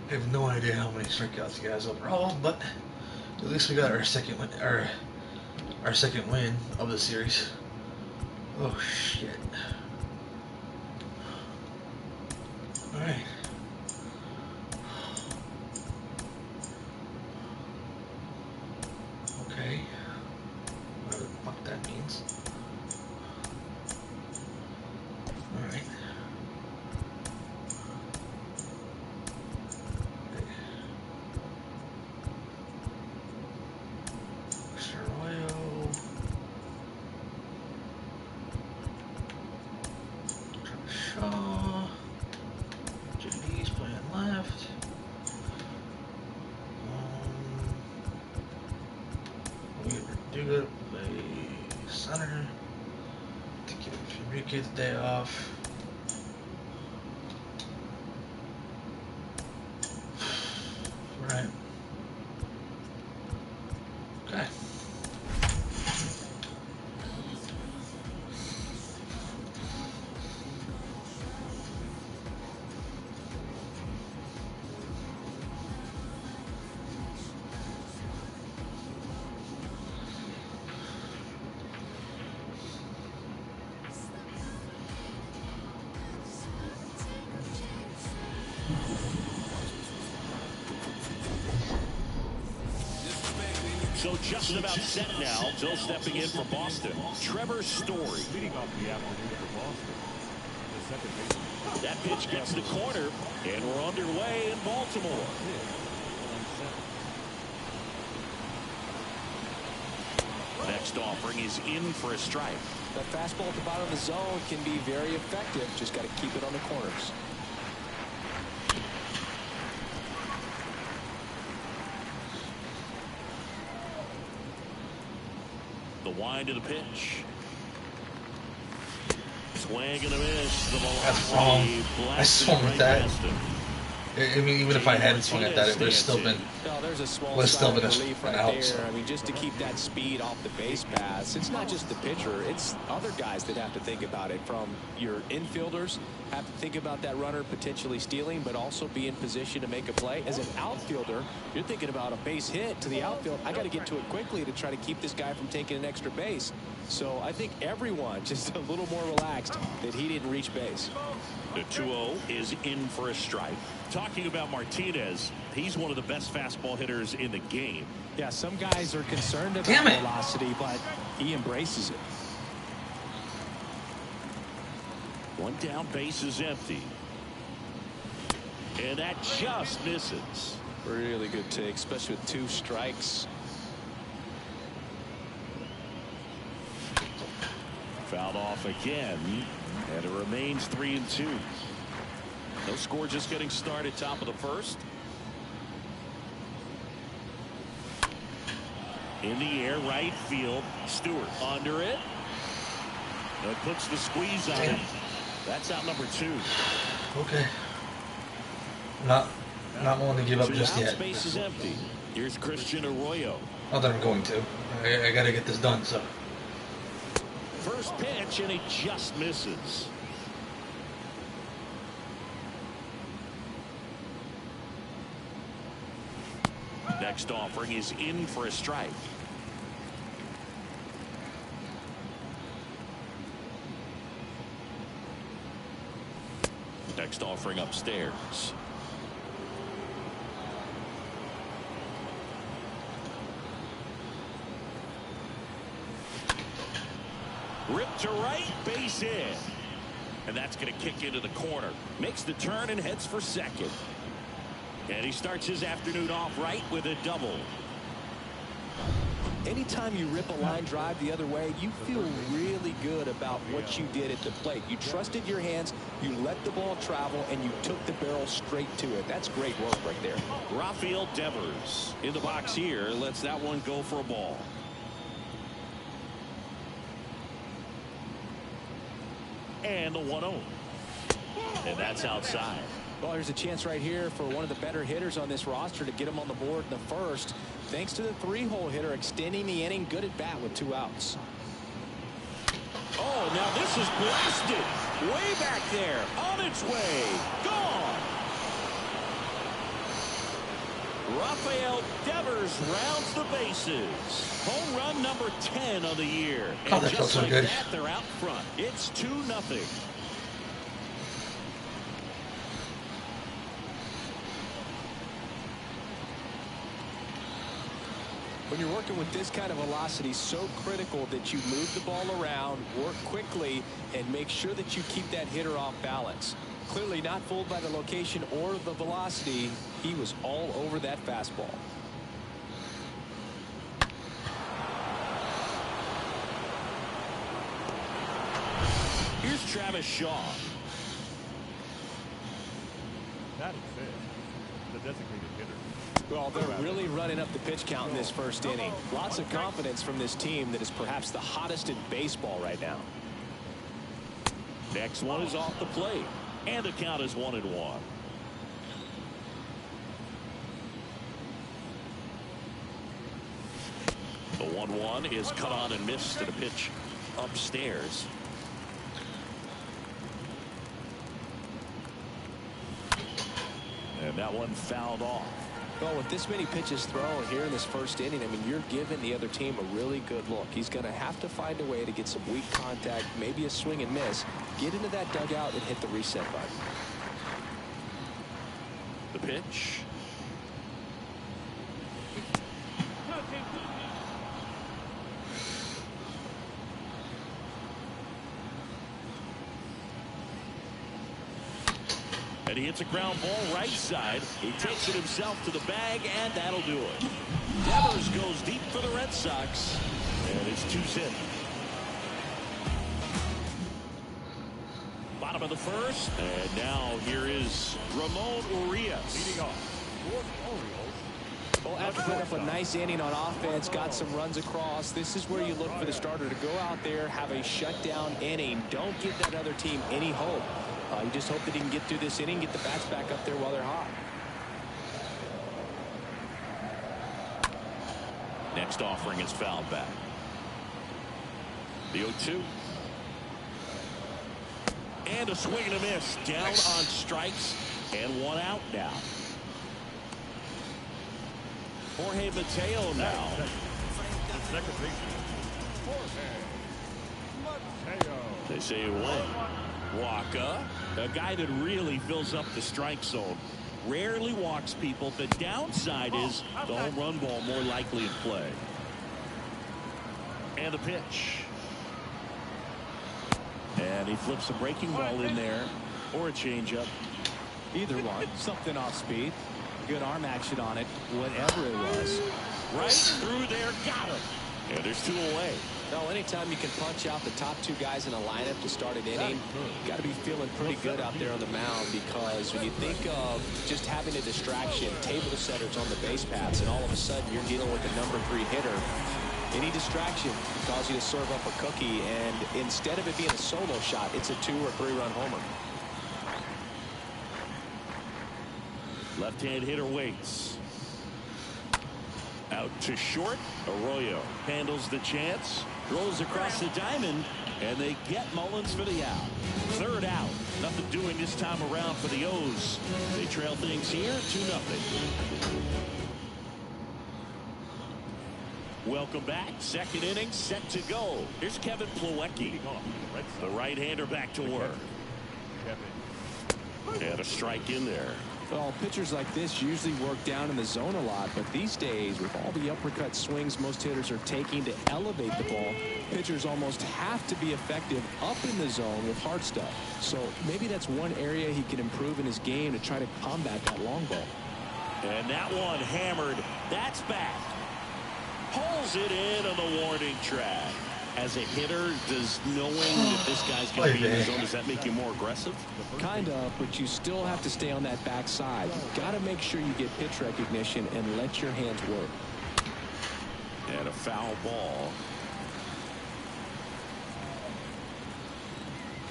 I have no idea how many strikeouts he has overall, but at least we got our second win, our second win of the series. Oh shit! All right. Okay. Whatever the fuck that means. All right. JD's playing left. We do good. Play center to give Enrique the day off. Right. Okay. So just about set now. Still stepping in for Boston. Trevor Story. Leading off the afternoon for Boston. The second baseman. That pitch gets the corner, and we're underway in Baltimore. Next offering is in for a strike. The fastball at the bottom of the zone can be very effective. Just got to keep it on the corners. The wind of the pitch. Swing and a miss. The That's wrong. I swung at that. I mean, even if I hadn't swung at that, it would have still been. No, there's a small Would still sigh of been relief an right out. there. So. I mean, just to keep that speed off the base paths. It's not just the pitcher; it's other guys that have to think about it. From your infielders, have to think about that runner potentially stealing, but also be in position to make a play. As an outfielder, you're thinking about a base hit to the outfield. I got to get to it quickly to try to keep this guy from taking an extra base. So I think everyone just a little more relaxed that he didn't reach base. The 2-0 is in for a strike. Talking about Martinez, he's one of the best fastball hitters in the game. Yeah, some guys are concerned about velocity, but he embraces it. One down, base is empty. And that just misses. Really good take, especially with 2 strikes. Fouled off again, and it remains 3-2. No score, just getting started, top of the first. In the air, right field. Stewart under it. That puts the squeeze on it. That's out number 2. Okay. Not willing to give up just yet. Base is empty. Here's Christian Arroyo. Not that I'm going to. I got to get this done. So. First pitch, and he just misses. Next offering is in for a strike. Next offering upstairs. Ripped to right, base hit. And that's going to kick into the corner. Makes the turn and heads for second. And he starts his afternoon off right with a double. Anytime you rip a line drive the other way, you feel really good about what you did at the plate. You trusted your hands, you let the ball travel, and you took the barrel straight to it. That's great work right there. Rafael Devers in the box here. Lets that one go for a ball. And the 1-0. And that's outside. Well, there's a chance right here for one of the better hitters on this roster to get him on the board in the first. Thanks to the 3-hole hitter extending the inning. Good at bat with 2 outs. Oh, now this is blasted. Way back there. On its way. Gone. Rafael Devers rounds the bases. Home run number 10 of the year. God, And that felt just so like good. that, they're out front. It's 2-0. When you're working with this kind of velocity, so critical that you move the ball around, work quickly, and make sure that you keep that hitter off balance. Clearly not fooled by the location or the velocity. He was all over that fastball. Here's Travis Shaw. That is it. The designated hitter. Well, they're really running up the pitch count in this first inning. Lots of confidence from this team that is perhaps the hottest in baseball right now. Next one is off the plate. And the count is 1-1. The 1-1 is cut on and missed to the pitch upstairs. And that one fouled off. Well, with this many pitches thrown here in this first inning, I mean, you're giving the other team a really good look. He's going to have to find a way to get some weak contact, maybe a swing and miss, get into that dugout and hit the reset button. The pitch. And he hits a ground ball right side. He takes it himself to the bag, and that'll do it. Devers goes deep for the Red Sox, and it's 2-0. Bottom of the first, and now here is Ramon Urias. Leading off for the Orioles. Well, after putting up a nice inning on offense, got some runs across, this is where you look for the starter to go out there, have a shutdown inning. Don't give that other team any hope. You just hope that he can get through this inning, get the bats back up there while they're hot. Next offering is fouled back. The 0-2. And a swing and a miss. Down on strikes and one out now. Jorge Mateo now. The second baseman, Jorge Mateo. They say when. Waka, a guy that really fills up the strike zone. Rarely walks people. The downside is the home run ball more likely in play. And the pitch. And he flips a breaking ball in there, or a changeup. Either one, something off speed, good arm action on it, whatever it was. Right through there, got him. And there's 2 away. No, anytime you can punch out the top 2 guys in a lineup to start an inning, you got to be feeling pretty good out there on the mound, because when you think of just having a distraction, table setters on the base paths, and all of a sudden you're dealing with a number 3 hitter, any distraction can cause you to serve up a cookie, and instead of it being a solo shot, it's a 2 or 3 run homer. Left-hand hitter waits. Out to short. Arroyo handles the chance. Rolls across the diamond. And they get Mullins for the out. 3rd out. Nothing doing this time around for the O's. They trail things here 2-0. Welcome back. Second inning set to go. Here's Kevin Plawecki. The right-hander back to work. And a strike in there. Well, pitchers like this usually work down in the zone a lot, but these days, with all the uppercut swings most hitters are taking to elevate the ball, pitchers almost have to be effective up in the zone with hard stuff. So maybe that's one area he can improve in his game to try to combat that long ball. And that one hammered. That's back. Pulls it in on the warning track. As a hitter, does knowing that this guy's going to be in the zone, does that make you more aggressive? Kind of, but you still have to stay on that backside. You got to make sure you get pitch recognition and let your hands work. And a foul ball.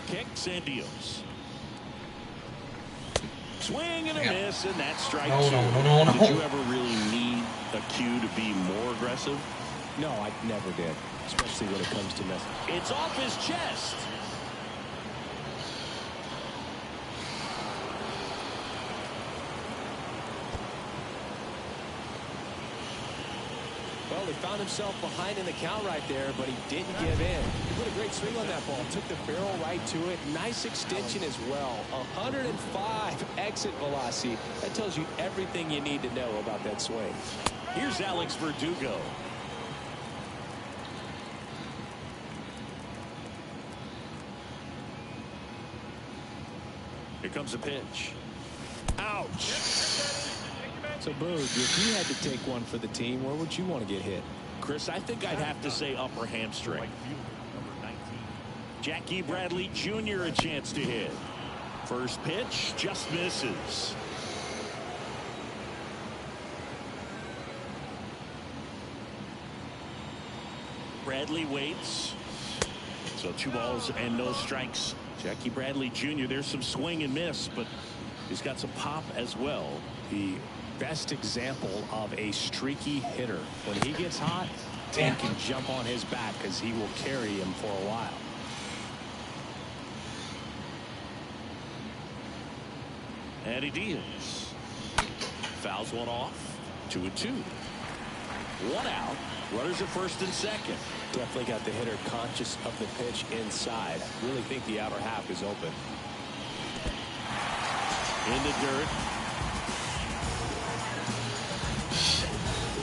Kicks and deals. Swing and a miss, and that's strike 2. No. Did you ever really need a cue to be more aggressive? No, I never did, especially when it comes to missing. It's off his chest. found himself behind in the count right there, but he didn't give in. He put a great swing on that ball. Took the barrel right to it. Nice extension as well. 105 exit velocity. That tells you everything you need to know about that swing. Here's Alex Verdugo. Here comes a pitch. Ouch. So, Boog, if you had to take one for the team, where would you want to get hit? Chris, I think I'd have to say upper hamstring. Jackie Bradley Jr. a chance to hit. First pitch just misses. Bradley waits. So 2 balls and no strikes. Jackie Bradley Jr. There's some swing and miss, but he's got some pop as well. The best example of a streaky hitter. When he gets hot, he can jump on his back because he will carry him for a while. And he deals. Fouls one off. 2-2. 1 out. Runners at first and second. Definitely got the hitter conscious of the pitch inside. Really think the outer half is open. In the dirt.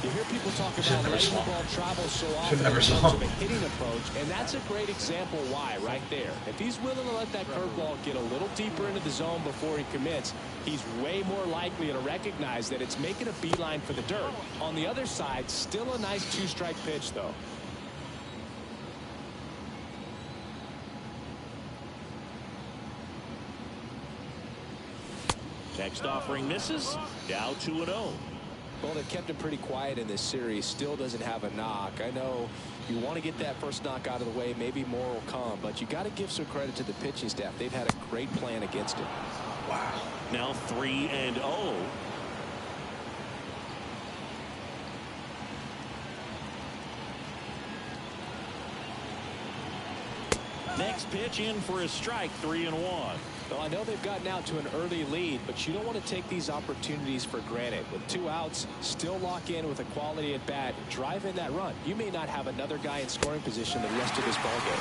You hear people talk about letting the ball travel so often in terms of a hitting approach, and that's a great example why right there. If he's willing to let that curveball get a little deeper into the zone before he commits, he's way more likely to recognize that it's making a beeline for the dirt. On the other side, still a nice 2-strike pitch, though. Next offering misses. Dow 2-0. Well, they've kept him pretty quiet in this series. Still doesn't have a knock. I know you want to get that first knock out of the way. Maybe more will come. But you got to give some credit to the pitching staff. They've had a great plan against him. Wow. Now 3-0. Next pitch in for a strike. 3-1. Well, I know they've gotten out to an early lead, but you don't want to take these opportunities for granted. With 2 outs, still lock in with a quality at bat, drive in that run. You may not have another guy in scoring position the rest of this ball game.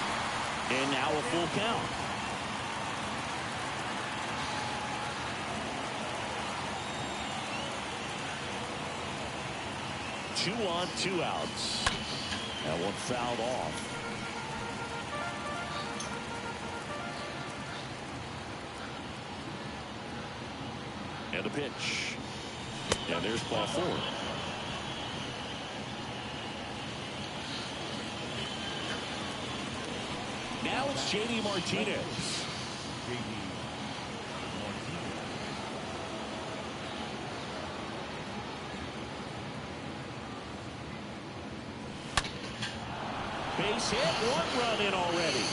And now a full count. Two on, 2 outs. That one fouled off. And a pitch. And there's ball 4. Now it's J.D. Martinez. Base hit, 1 run in already.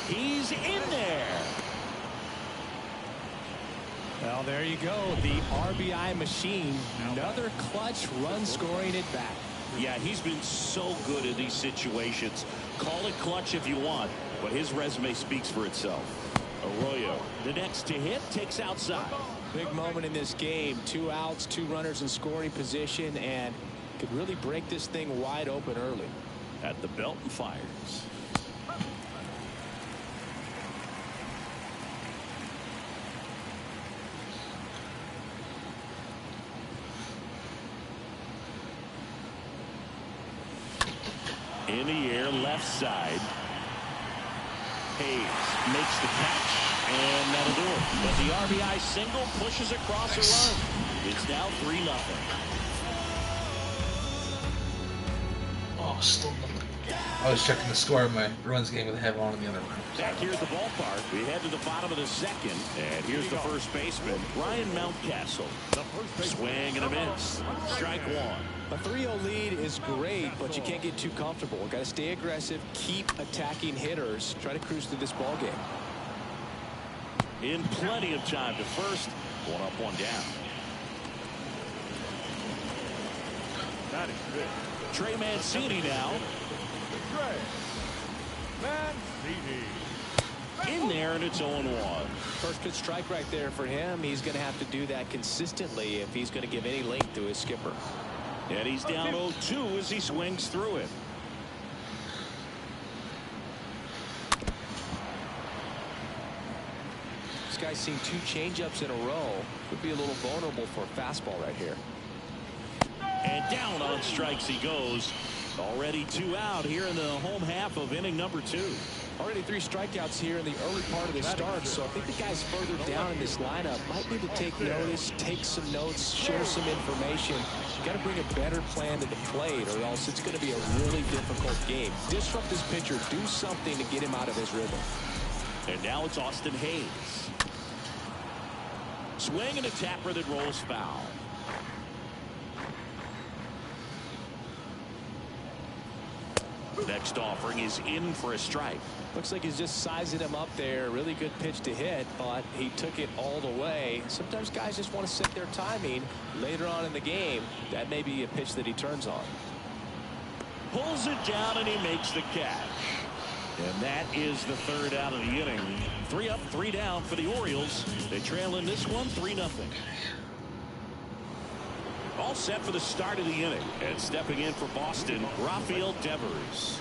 He's in there. Well, there you go. The RBI machine. Another clutch run scoring at bat. Yeah, he's been so good in these situations. Call it clutch if you want, but his resume speaks for itself. Arroyo, the next to hit, takes outside. Big moment in this game. 2 outs, 2 runners in scoring position, and could really break this thing wide open early. At the belt and fires. In the air, left side. Hayes makes the catch, and that'll do it. But the RBI single pushes across a run. It's now 3-0. Oh, still nothing. I was checking the score of my Bruins game with a have on in the other one. Back here at the ballpark, we head to the bottom of the second, and here's the first baseman, Ryan Mountcastle. Swing and a miss. Strike 1. A 3-0 lead is great, but you can't get too comfortable. Got to stay aggressive, keep attacking hitters, try to cruise through this ball game. In plenty of time to first. 1 up, 1 down. That is good. Trey Mancini now. Trey Mancini. In there, and it's 0-1. First pitch strike right there for him. He's going to have to do that consistently if he's going to give any length to his skipper. And he's down 0-2 as he swings through it. This guy's seen 2 changeups in a row. Could be a little vulnerable for a fastball right here. And down on strikes he goes. Already 2 out here in the home half of inning number 2. Already 3 strikeouts here in the early part of the start, so I think the guys further down in this lineup might need to take notice, take some notes, share some information. Got to bring a better plan to the plate, or else it's going to be a really difficult game. Disrupt this pitcher, do something to get him out of his rhythm. And now it's Austin Hayes. Swing and a tapper that rolls foul. Next offering is in for a strike. Looks like he's just sizing him up there. Really good pitch to hit, but he took it all the way. Sometimes guys just want to set their timing later on in the game. That may be a pitch that he turns on. Pulls it down and he makes the catch. And that is the 3rd out of the inning. 3 up, 3 down for the Orioles. They trail in this one 3-0. All set for the start of the inning. And stepping in for Boston, Rafael Devers.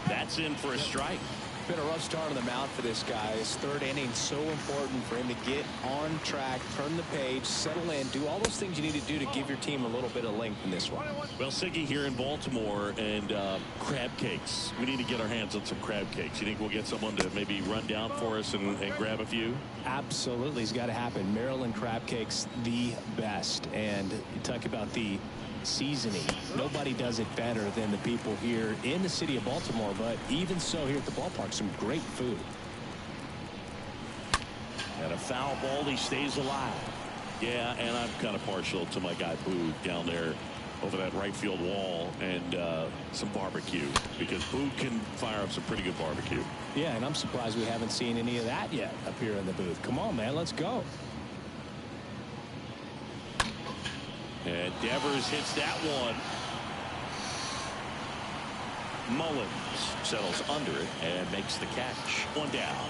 That's in for a strike. Been a rough start on the mound for this guy. His 3rd inning, so important for him to get on track, turn the page, settle in, do all those things you need to do to give your team a little bit of length in this one. Well, Siggy, here in Baltimore, and crab cakes. We need to get our hands on some crab cakes. You think we'll get someone to maybe run down for us and grab a few? Absolutely. It's got to happen. Maryland crab cakes, the best. And you talk about the seasoning. Nobody does it better than the people here in the city of Baltimore, but even so here at the ballpark, some great food. And a foul ball, he stays alive. Yeah, and I'm kind of partial to my guy Boog down there over that right field wall, and some barbecue, because Boog can fire up some pretty good barbecue. Yeah, and I'm surprised we haven't seen any of that yet up here in the booth. Come on, man, let's go. And Devers hits that one. Mullins settles under it and makes the catch. 1 down.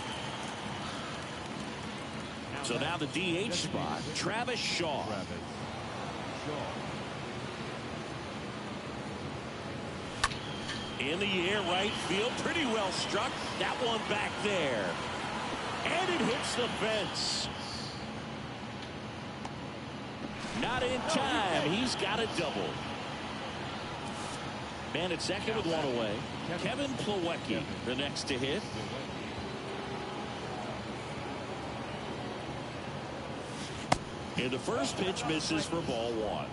So now the DH spot, Travis Shaw. In the air, right field, pretty well struck. That one back there. And it hits the fence. Not in time. He's got a double. Man at second with 1 away. Kevin Plawecki, the next to hit. And the first pitch misses for ball 1.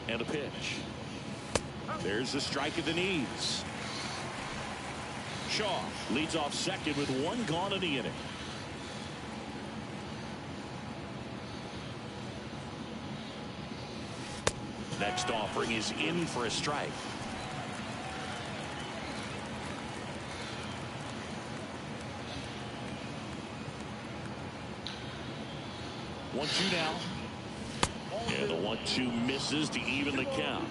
And a pitch. There's the strike at the knees. Shaw leads off second with 1 gone in the inning. Next offering is in for a strike. One, 2 now. And the 1-2 misses to even the count.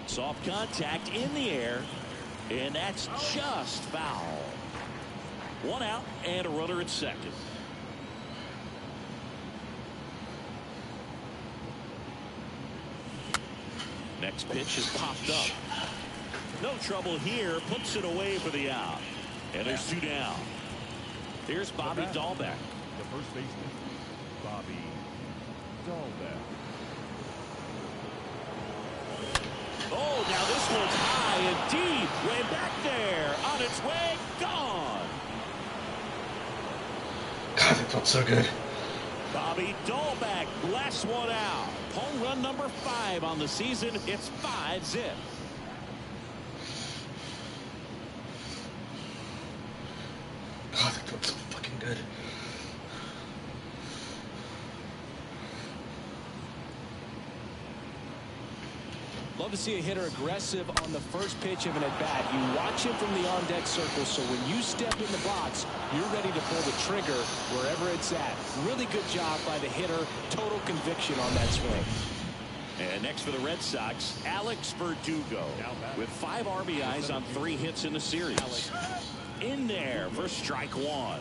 Soft contact in the air, and that's just foul. 1 out and a runner at second. Next pitch is popped up. No trouble here, puts it away for the out. And there's 2 down. Here's Bobby Dahlbeck. The first baseman, Bobby Dahlbeck. Oh, now this one's high and deep. Way back there. On its way. Gone. God, that felt so good. Bobby Dahlbeck blasts one out. Home run number 5 on the season. It's 5-zip. God, that felt so fucking good. love to see a hitter aggressive on the first pitch of an at-bat. You watch him from the on-deck circle, so when you step in the box, you're ready to pull the trigger wherever it's at. Really good job by the hitter. Total conviction on that swing. And next for the Red Sox, Alex Verdugo with 5 RBIs on 3 hits in the series. In there for strike 1.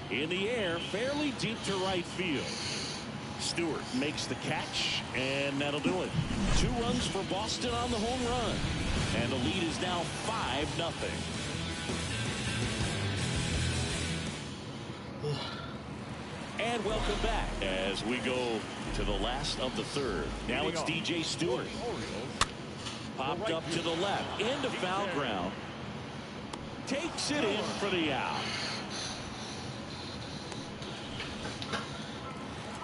In the air, fairly deep to right field. Stewart makes the catch, and that'll do it. 2 runs for Boston on the home run. And the lead is now 5-0. And welcome back as we go to the last of the third. Now it's DJ Stewart. Popped up to the left, into foul ground. Takes it in for the out.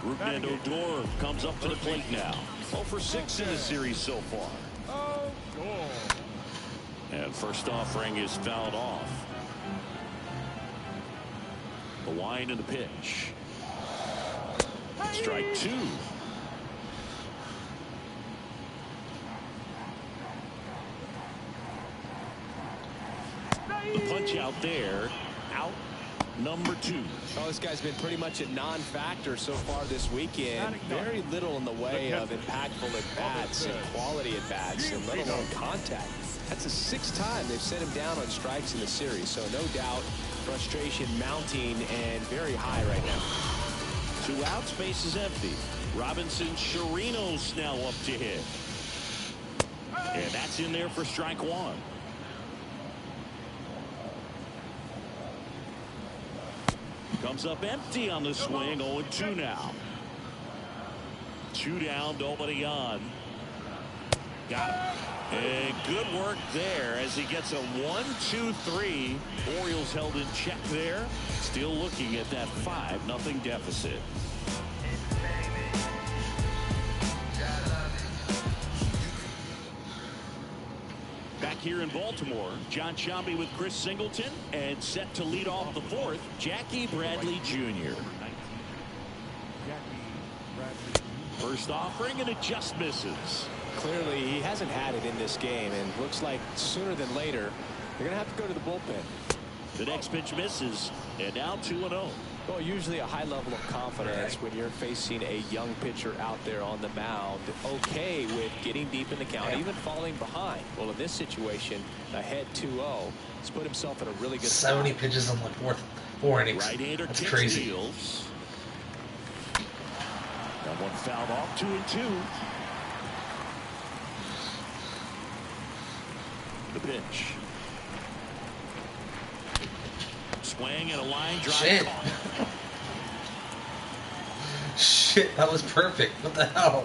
Rougned Odor comes up to the plate now. 0 for 6 in the series so far. And first offering is fouled off. The wind and the pitch. Strike 2. The punch out there. Out number 2. Oh, this guy's been pretty much a non-factor so far this weekend. Very little in the way of impactful at-bats and quality at-bats, and let alone contact. That's the 6th time they've sent him down on strikes in the series, so no doubt frustration mounting and very high right now. 2 outs, base is empty. Robinson Chirinos now up to hit. And that's in there for strike 1. Comes up empty on the swing. 0-2 now. 2 down, nobody on. Got him. And good work there as he gets a 1-2-3. Orioles held in check there. Still looking at that 5-0 deficit. Back here in Baltimore, John Sciambi with Chris Singleton, and set to lead off the 4th, Jackie Bradley Jr. First offering, and it just misses. Clearly, he hasn't had it in this game, and looks like sooner than later, they're going to have to go to the bullpen. The next pitch misses, and now 2-0. Well, usually a high level of confidence when you're facing a young pitcher out there on the mound. Okay with getting deep in the count, even falling behind. Well, in this situation, ahead 2-0, he's put himself in a really good 70 spot. pitches in like 4 innings. Right-hander That's kicks crazy. deals. That one fouled off. 2-2. The pitch. Swing and a line drive. Shit. Shit, that was perfect. What the hell?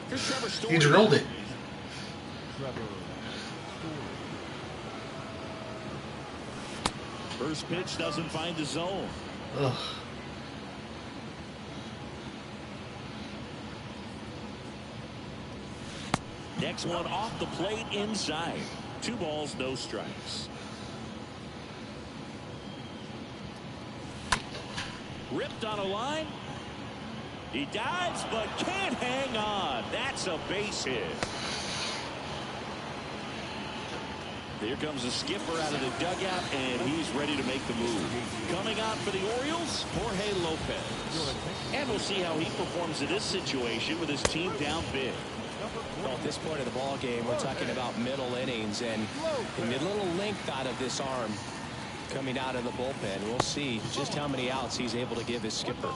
Here's Trevor Story. He drilled it. First pitch doesn't find the zone. Ugh. Next one off the plate inside. 2 balls, no strikes. Ripped on a line. He dives, but can't hang on. That's a base hit. Here comes the skipper out of the dugout, and he's ready to make the move. Coming out for the Orioles, Jorge Lopez. And we'll see how he performs in this situation with his team down big. Well, at this point of the ball game, we're talking about middle innings, and a little length out of this arm coming out of the bullpen. We'll see just how many outs he's able to give his skipper.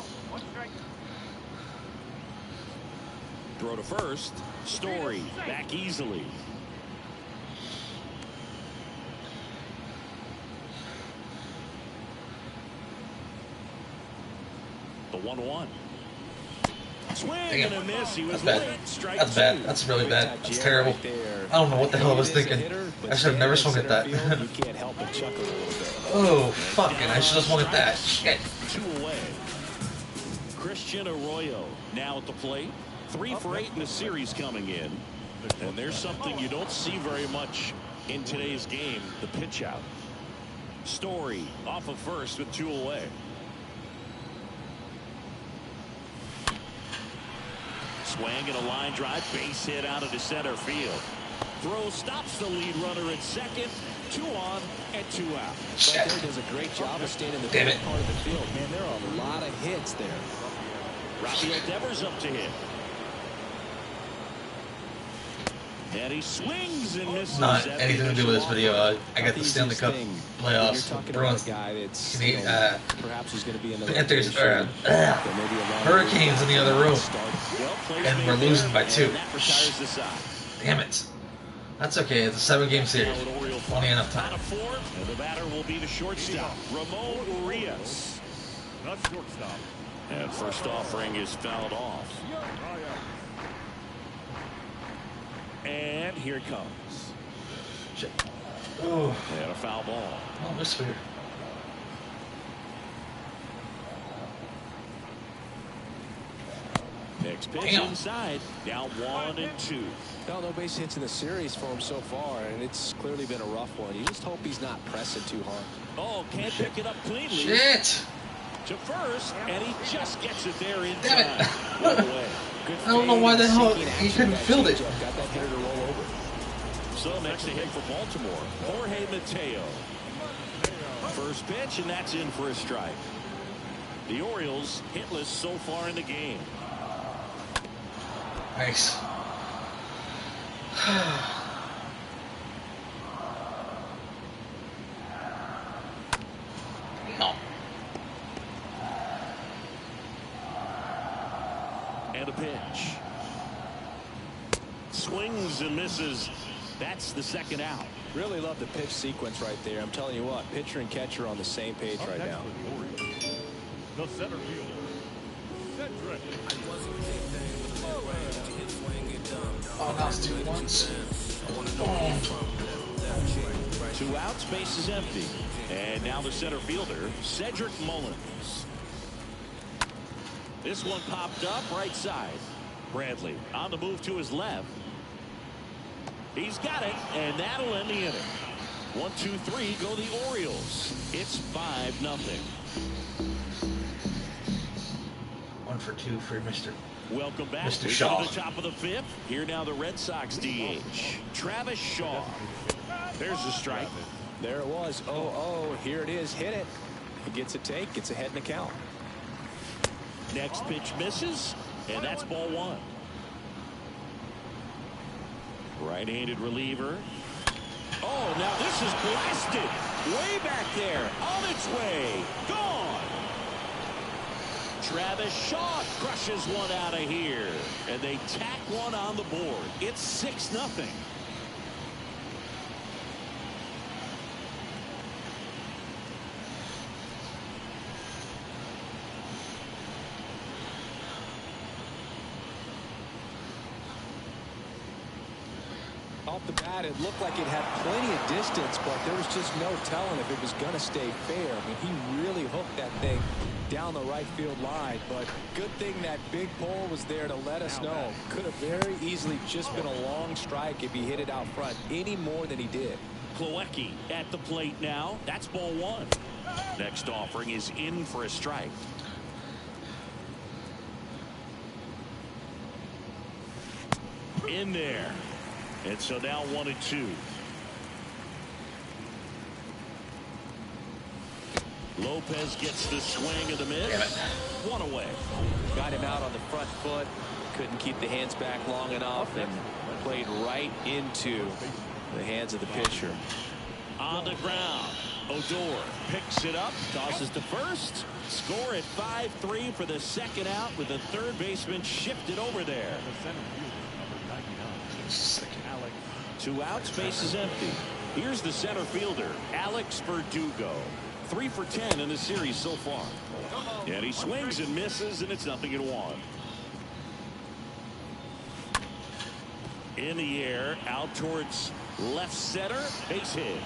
Throw to first. Story back easily. The 1-1. Swing and a miss. He was That's lit. Strike That's bad. 2. That's really bad. That's terrible. I don't know what the hell I was thinking. I should have never swung at that. You can't help but chuckle a little bit. Oh, fucking, I should have swung at that. Shit. 2 away. Christian Arroyo now at the plate. 3 for 8 in the series coming in. And there's something you don't see very much in today's game, the pitch out. Story off of first with 2 away. swing and a line drive, base hit out of the center field. Throw stops the lead runner at second. 2 on and 2 out. Right there does a great job of staying in the middle part of the field. Man, there are a lot of hits there. Rafael Devers up to hit. And he swings and misses. Not anything to do with this video. I got the Stanley Cup playoffs. Bruins, Perhaps is going to be another Panthers, Hurricanes in the other room, and we're losing by 2. Damn it. That's okay. It's a 7-game series. Plenty enough time. And the batter will be the shortstop, Ramon Urias. Not shortstop. And first offering is fouled off. And here it comes. Shit. Oh. And a foul ball. Oh, this fair. Next pitch inside. Down 1 and 2. No base hits in the series for him so far, and it's clearly been a rough one. You just hope he's not pressing too hard. Oh, can't pick it up cleanly. Shit. To first, and he just gets it there in Damn it. I don't know why the hell he couldn't field it. Got that hitter to roll over. So next to hit for Baltimore, Jorge Mateo. First pitch, and that's in for a strike. The Orioles hitless so far in the game. Nice. And a pitch. Swings and misses. That's the second out. Really love the pitch sequence right there. I'm telling you what, pitcher and catcher on the same page right now. The center fielder, Cedric. Oh, that was 2 1s. 2 outs, base is empty. And now the center fielder, Cedric Mullins. This one popped up right side. Bradley on the move to his left. He's got it, and that'll end the inning. 1, 2, 3 go the Orioles. It's 5-0. 1 for 2 for Mr. Welcome back. Mr. We Shaw. go to the top of the 5th. Here now the Red Sox DH, Travis Shaw. There's the strike. There it was. Oh, here it is. Hit it. He gets a take. Gets ahead in the count. Next pitch misses, and that's ball 1. Right-handed reliever. Oh, now this is blasted. Way back there. On its way. Gone. Travis Shaw crushes one out of here. And they tack one on the board. It's 6-0. Off the bat, it looked like it had plenty of distance, but there was just no telling if it was going to stay fair. I mean, he really hooked that thing down the right field line, but good thing that big pole was there to let us know. Could have very easily just been a long strike if he hit it out front any more than he did. Plawecki at the plate now. That's ball 1. Next offering is in for a strike. In there. And so now 1 and 2. Lopez gets the swing of the miss. 1 away. Got him out on the front foot. Couldn't keep the hands back long enough and played right into the hands of the pitcher. On the ground. Odor picks it up, tosses to first. Score at 5-3 for the second out with the third baseman shifted over there. The center fielder, number 99. 2 outs, base is empty. Here's the center fielder, Alex Verdugo. 3 for 10 in the series so far. And he swings and misses, and it's 0-1. In the air, out towards left center, base hit.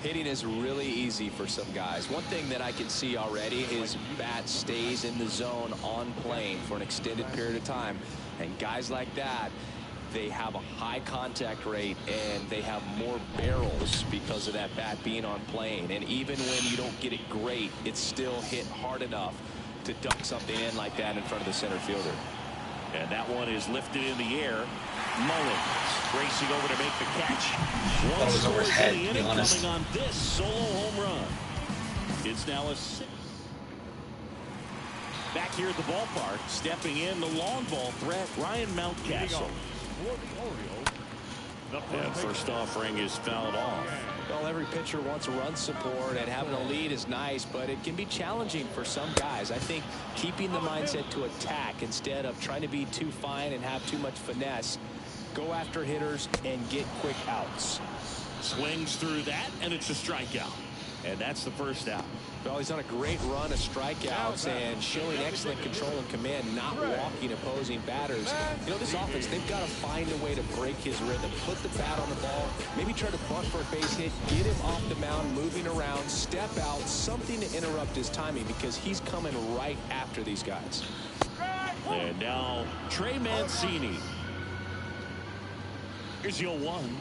Hitting is really easy for some guys. One thing that I can see already, his bat stays in the zone on plane for an extended period of time. And guys like that, they have a high contact rate and they have more barrels because of that bat being on plane. And even when you don't get it great, it's still hit hard enough to dunk something in like that in front of the center fielder. And that one is lifted in the air. Mullins racing over to make the catch. One was over his head, to be honest. Coming on this solo home run. It's now a 6. Back here at the ballpark, stepping in the long ball threat, Ryan Mountcastle. And first offering is fouled off. Well, every pitcher wants run support, and having a lead is nice, but it can be challenging for some guys. I think keeping the mindset to attack instead of trying to be too fine and have too much finesse. Go after hitters and get quick outs. Swings through that, and it's a strikeout. And that's the first out. Well, he's on a great run of strikeouts and showing excellent control and command, not walking opposing batters. You know, this offense, they've got to find a way to break his rhythm, put the bat on the ball, maybe try to bunt for a base hit, get him off the mound, moving around, step out, something to interrupt his timing because he's coming right after these guys. And now Trey Mancini. Here's your 1.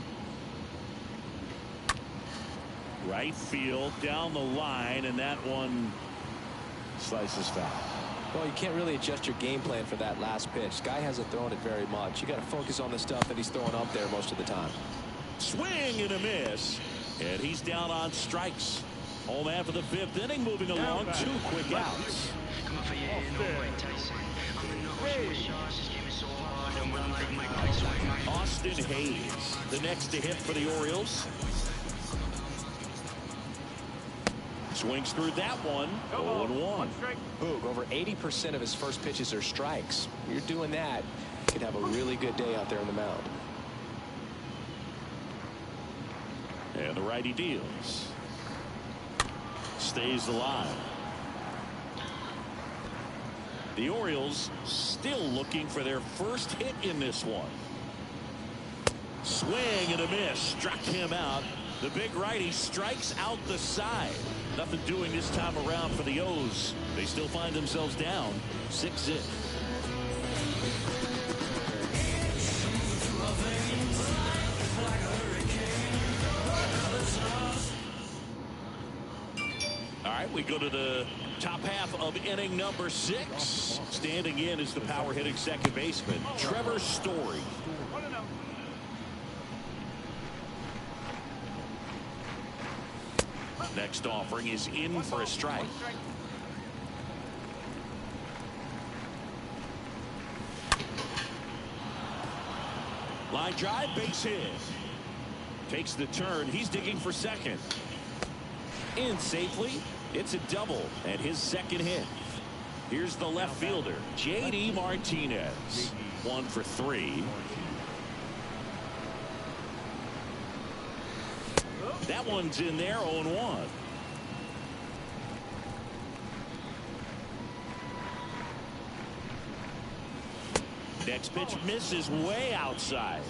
Right field, down the line, and that one slices foul. Well, you can't really adjust your game plan for that last pitch. Guy hasn't thrown it very much. You got to focus on the stuff that he's throwing up there most of the time. Swing and a miss, and he's down on strikes. Home after the 5th inning, moving along, 2 quick outs. Austin Hayes, the next to hit for the Orioles. Swings through that one. 0-1. Boog, over 80% of his first pitches are strikes. You're doing that, you could have a really good day out there on the mound. And the righty deals. Stays alive. The Orioles still looking for their first hit in this one. Swing and a miss. Struck him out. The big righty strikes out the side. Nothing doing this time around for the O's. They still find themselves down 6-0. All right, we go to the top half of inning number 6. Standing in is the power hitting second baseman, Trevor Story. Next offering is in for a strike. Line drive, base hit. Takes the turn. He's digging for second. In safely. It's a double and his second hit. Here's the left fielder, J.D. Martinez. 1 for 3. That one's in there, 0-1. Next pitch misses way outside.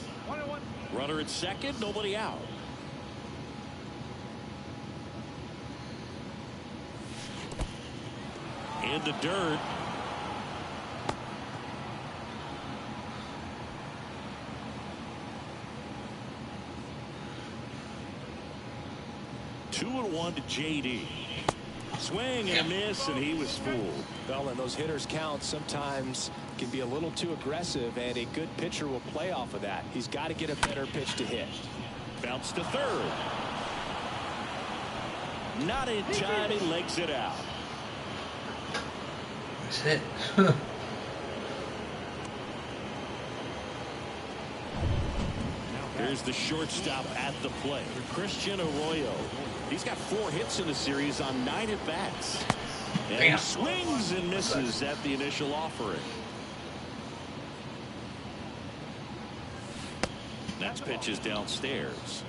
Runner at second, nobody out. In the dirt. Two and 1 to J.D. Swing and a miss, and he was fooled. Well, and those hitters count sometimes can be a little too aggressive, and a good pitcher will play off of that. He's got to get a better pitch to hit. Bounce to third. Not in time. He legs it out. Nice hit. Here's the shortstop at the plate, Christian Arroyo. He's got 4 hits in the series on 9 at-bats. And he swings and misses at the initial offering. Next pitch is downstairs.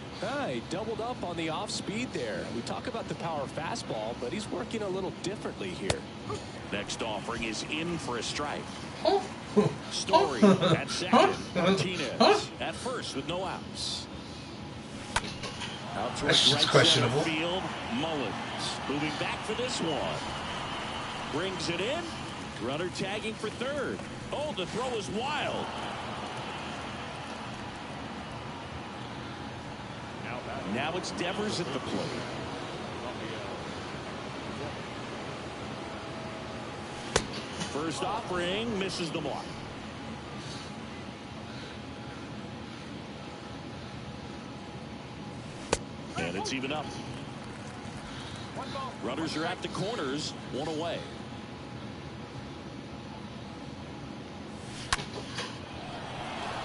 He doubled up on the off speed there. We talk about the power fastball, but he's working a little differently here. Next offering is in for a strike. Story at second. Martinez at first with no outs. Out towards That's just right questionable. center field. Mullins moving back for this one. Brings it in. Runner tagging for third. Oh, the throw is wild. Now it's Devers at the plate. First offering misses the mark. And it's even up. Runners are at the corners, one away.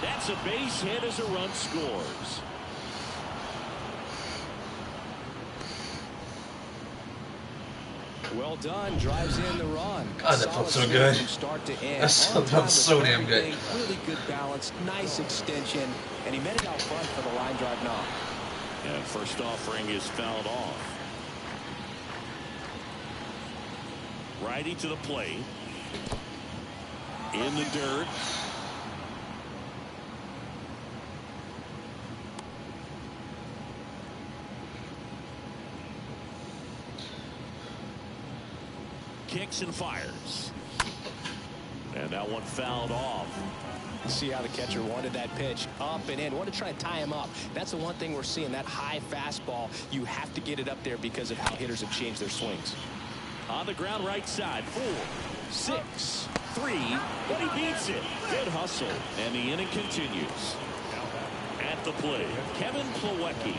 That's a base hit as a run scores. Well done, drives in the run. God, that felt so good. From start to end. That felt so damn good. Really good balance, nice extension, and he met it out front for the line drive knock. And first offering is fouled off. Righty to the plate. In the dirt. Kicks and fires. And that one fouled off. See how the catcher wanted that pitch up and in. Want to try and tie him up. That's the one thing we're seeing. That high fastball, you have to get it up there because of how hitters have changed their swings. On the ground right side. 4, 6, 3. But he beats it. Good hustle. And the inning continues. At the plate, Kevin Plawecki.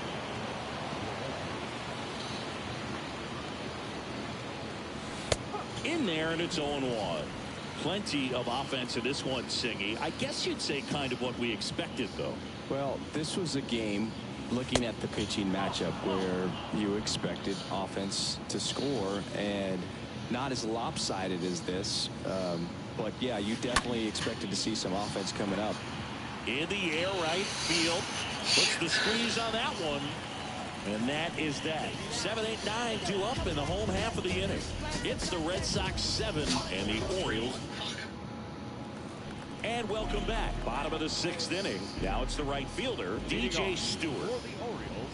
In there, and it's 0-1. Plenty of offense in this one, Singy. I guess you'd say kind of what we expected, though. Well, this was a game, looking at the pitching matchup, where you expected offense to score, and not as lopsided as this. But, yeah, you definitely expected to see some offense coming up. In the air, right field. Puts the squeeze on that one. And that is that. 7, 8, 9, 2 up in the home half of the inning. It's the Red Sox 7 and the Orioles. And welcome back. Bottom of the 6th inning. Now it's the right fielder, DJ Stewart. For the Orioles,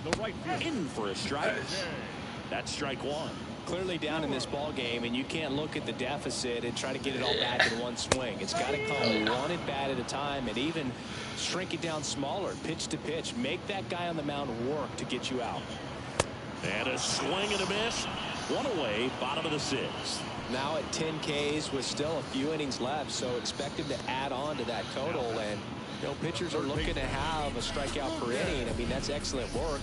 the right fielder. In for a strike. That's strike 1. Clearly down in this ball game, and you can't look at the deficit and try to get it all back in one swing. It's got to come one at bat at a time, and even shrink it down smaller, pitch to pitch. Make that guy on the mound work to get you out. And a swing and a miss. One away, bottom of the 6th. Now at 10 Ks with still a few innings left, so expect him to add on to that total. And you know, pitchers are looking to have a strikeout per inning. I mean, that's excellent work.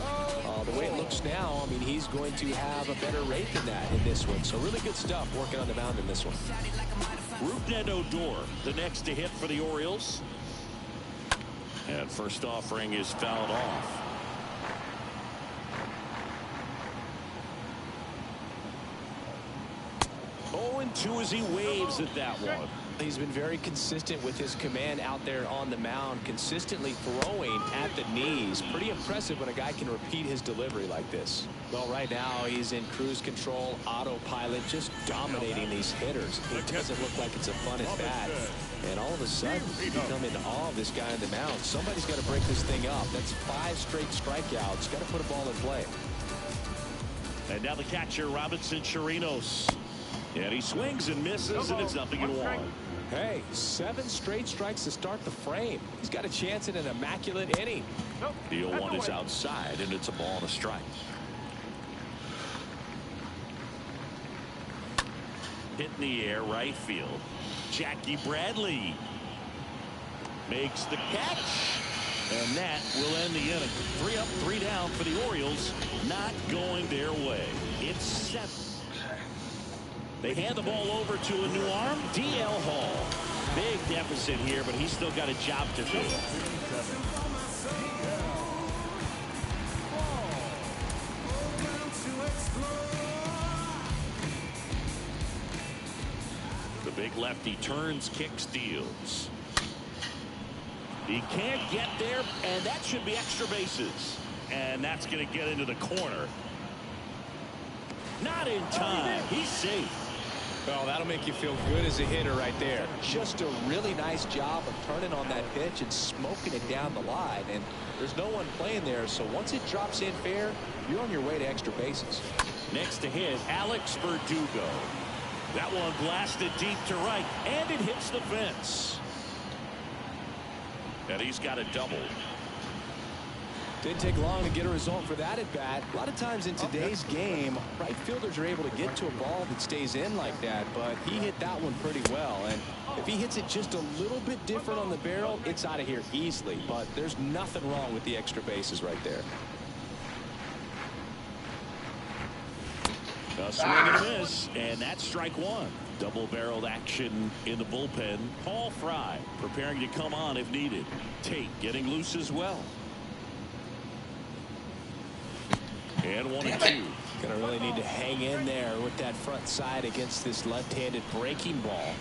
The way it looks now, I mean, he's going to have a better rate than that in this one. So really good stuff working on the mound in this one. Rougned Odor, the next to hit for the Orioles. And first offering is fouled off. Oh, and 2 as he waves at that one. He's been very consistent with his command out there on the mound, consistently throwing at the knees. Pretty impressive when a guy can repeat his delivery like this. Well, right now he's in cruise control, autopilot, just dominating these hitters. It doesn't look like it's a fun at bat. And all of a sudden, you come into awe of this guy on the mound. Somebody's got to break this thing up. That's 5 straight strikeouts. Got to put a ball in play. And now the catcher, Robinson Chirinos. And he swings and misses, and it's 0-1. Hey, 7 straight strikes to start the frame. He's got a chance at an immaculate inning. The 0-1 is outside, and it's a ball and a strike. Hit in the air, right field. Jackie Bradley makes the catch, and that will end the inning. 3 up, 3 down for the Orioles. Not going their way. It's 7. They hand the ball over to a new arm, D.L. Hall. Big deficit here, but he's still got a job to do. The big lefty turns, kicks, deals. He can't get there, and that should be extra bases. And that's going to get into the corner. Not in time. He's safe. Well, that'll make you feel good as a hitter right there. Just a really nice job of turning on that pitch and smoking it down the line. And there's no one playing there, so once it drops in fair, you're on your way to extra bases. Next to hit, Alex Verdugo. That one blasted deep to right, and it hits the fence. And he's got a double. Didn't take long to get a result for that at bat. A lot of times in today's game, right fielders are able to get to a ball that stays in like that, but he hit that one pretty well. And if he hits it just a little bit different on the barrel, it's out of here easily. But there's nothing wrong with the extra bases right there. A swing and a miss, and that's strike one. Double-barreled action in the bullpen. Paul Fry preparing to come on if needed. Tate getting loose as well. And 1-2. Gonna really need to hang in there with that front side against this left-handed breaking ball.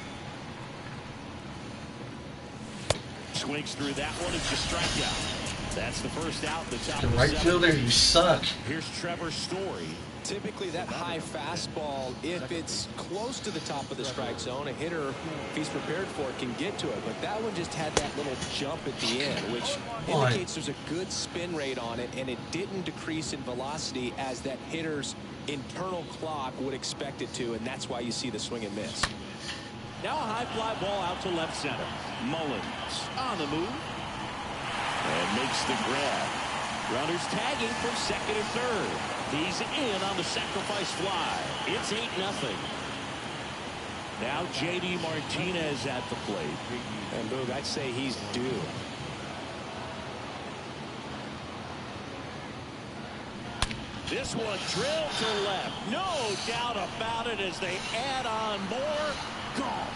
Swings through that one. It's a strikeout. That's the first out. The top The of the right seventh. fielder, you suck. Here's Trevor Story. Typically that high fastball, if it's close to the top of the strike zone, a hitter, if he's prepared for it, can get to it. But that one just had that little jump at the end, which indicates there's a good spin rate on it, and it didn't decrease in velocity as that hitter's internal clock would expect it to, and that's why you see the swing and miss. Now a high fly ball out to left center. Mullins on the move and makes the grab. Runners tagging from second and third. He's in on the sacrifice fly. It's 8-0. Now J.D. Martinez at the plate. And Boog, I'd say he's due. This one drilled to left. No doubt about it as they add on more. Gone.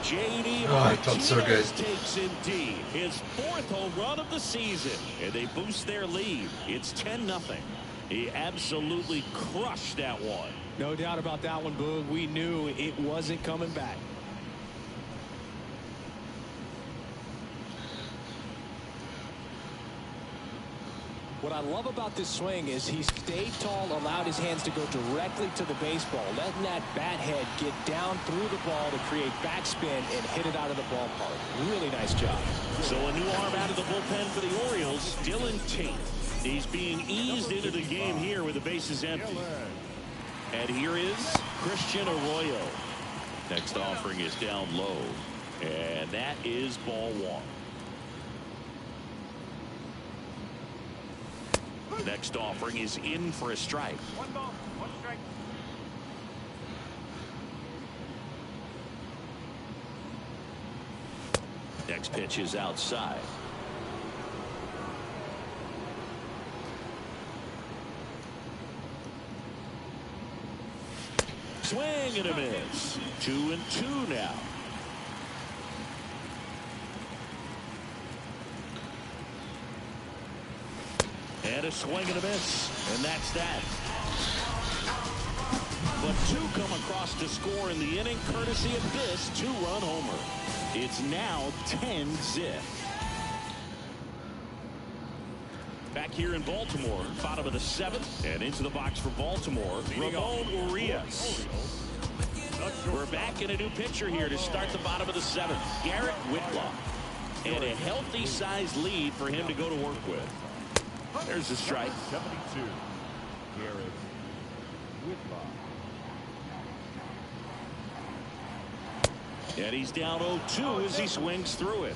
J.D. I felt so good. Takes in deep his fourth home run of the season, and they boost their lead. It's 10-0. He absolutely crushed that one. No doubt about that one, Boog. We knew it wasn't coming back. What I love about this swing is he stayed tall, allowed his hands to go directly to the baseball, letting that bat head get down through the ball to create backspin and hit it out of the ballpark. Really nice job. So a new arm out of the bullpen for the Orioles, Dylan Tate. He's being eased into the game here with the bases empty. And here is Christian Arroyo. Next offering is down low. And that is ball one. Next offering is in for a strike. 1 ball, 1 strike. Next pitch is outside. Swing and a miss. 2-2 now. And a swing and a miss. And that's that. But two come across to score in the inning courtesy of this 2-run homer. It's now 10-zip. Back here in Baltimore, bottom of the 7th, and into the box for Baltimore, Ramon Urias. We're back in a new pitcher here to start the bottom of the 7th, Garrett Whitlock. And a healthy sized lead for him to go to work with. There's the strike. 72. Garrett Whitlock. And he's down 0-2 as he swings through it.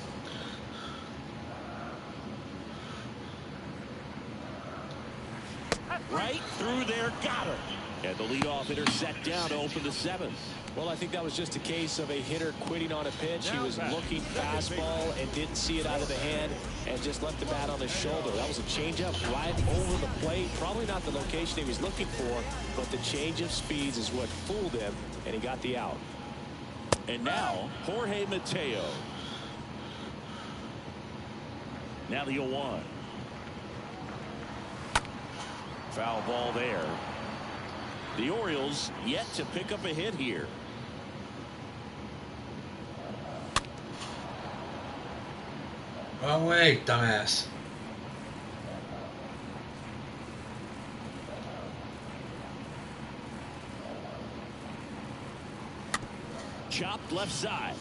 Right through there, got him. And the leadoff hitter set down to open the 7th. Well, I think that was just a case of a hitter quitting on a pitch. He was looking fastball and didn't see it out of the hand and just left the bat on his shoulder. That was a changeup right over the plate. Probably not the location he was looking for, but the change of speeds is what fooled him, and he got the out. And now, Jorge Mateo. Now the 0-1. Foul ball there. The Orioles yet to pick up a hit here. Wrong way, dumbass. Chopped left side.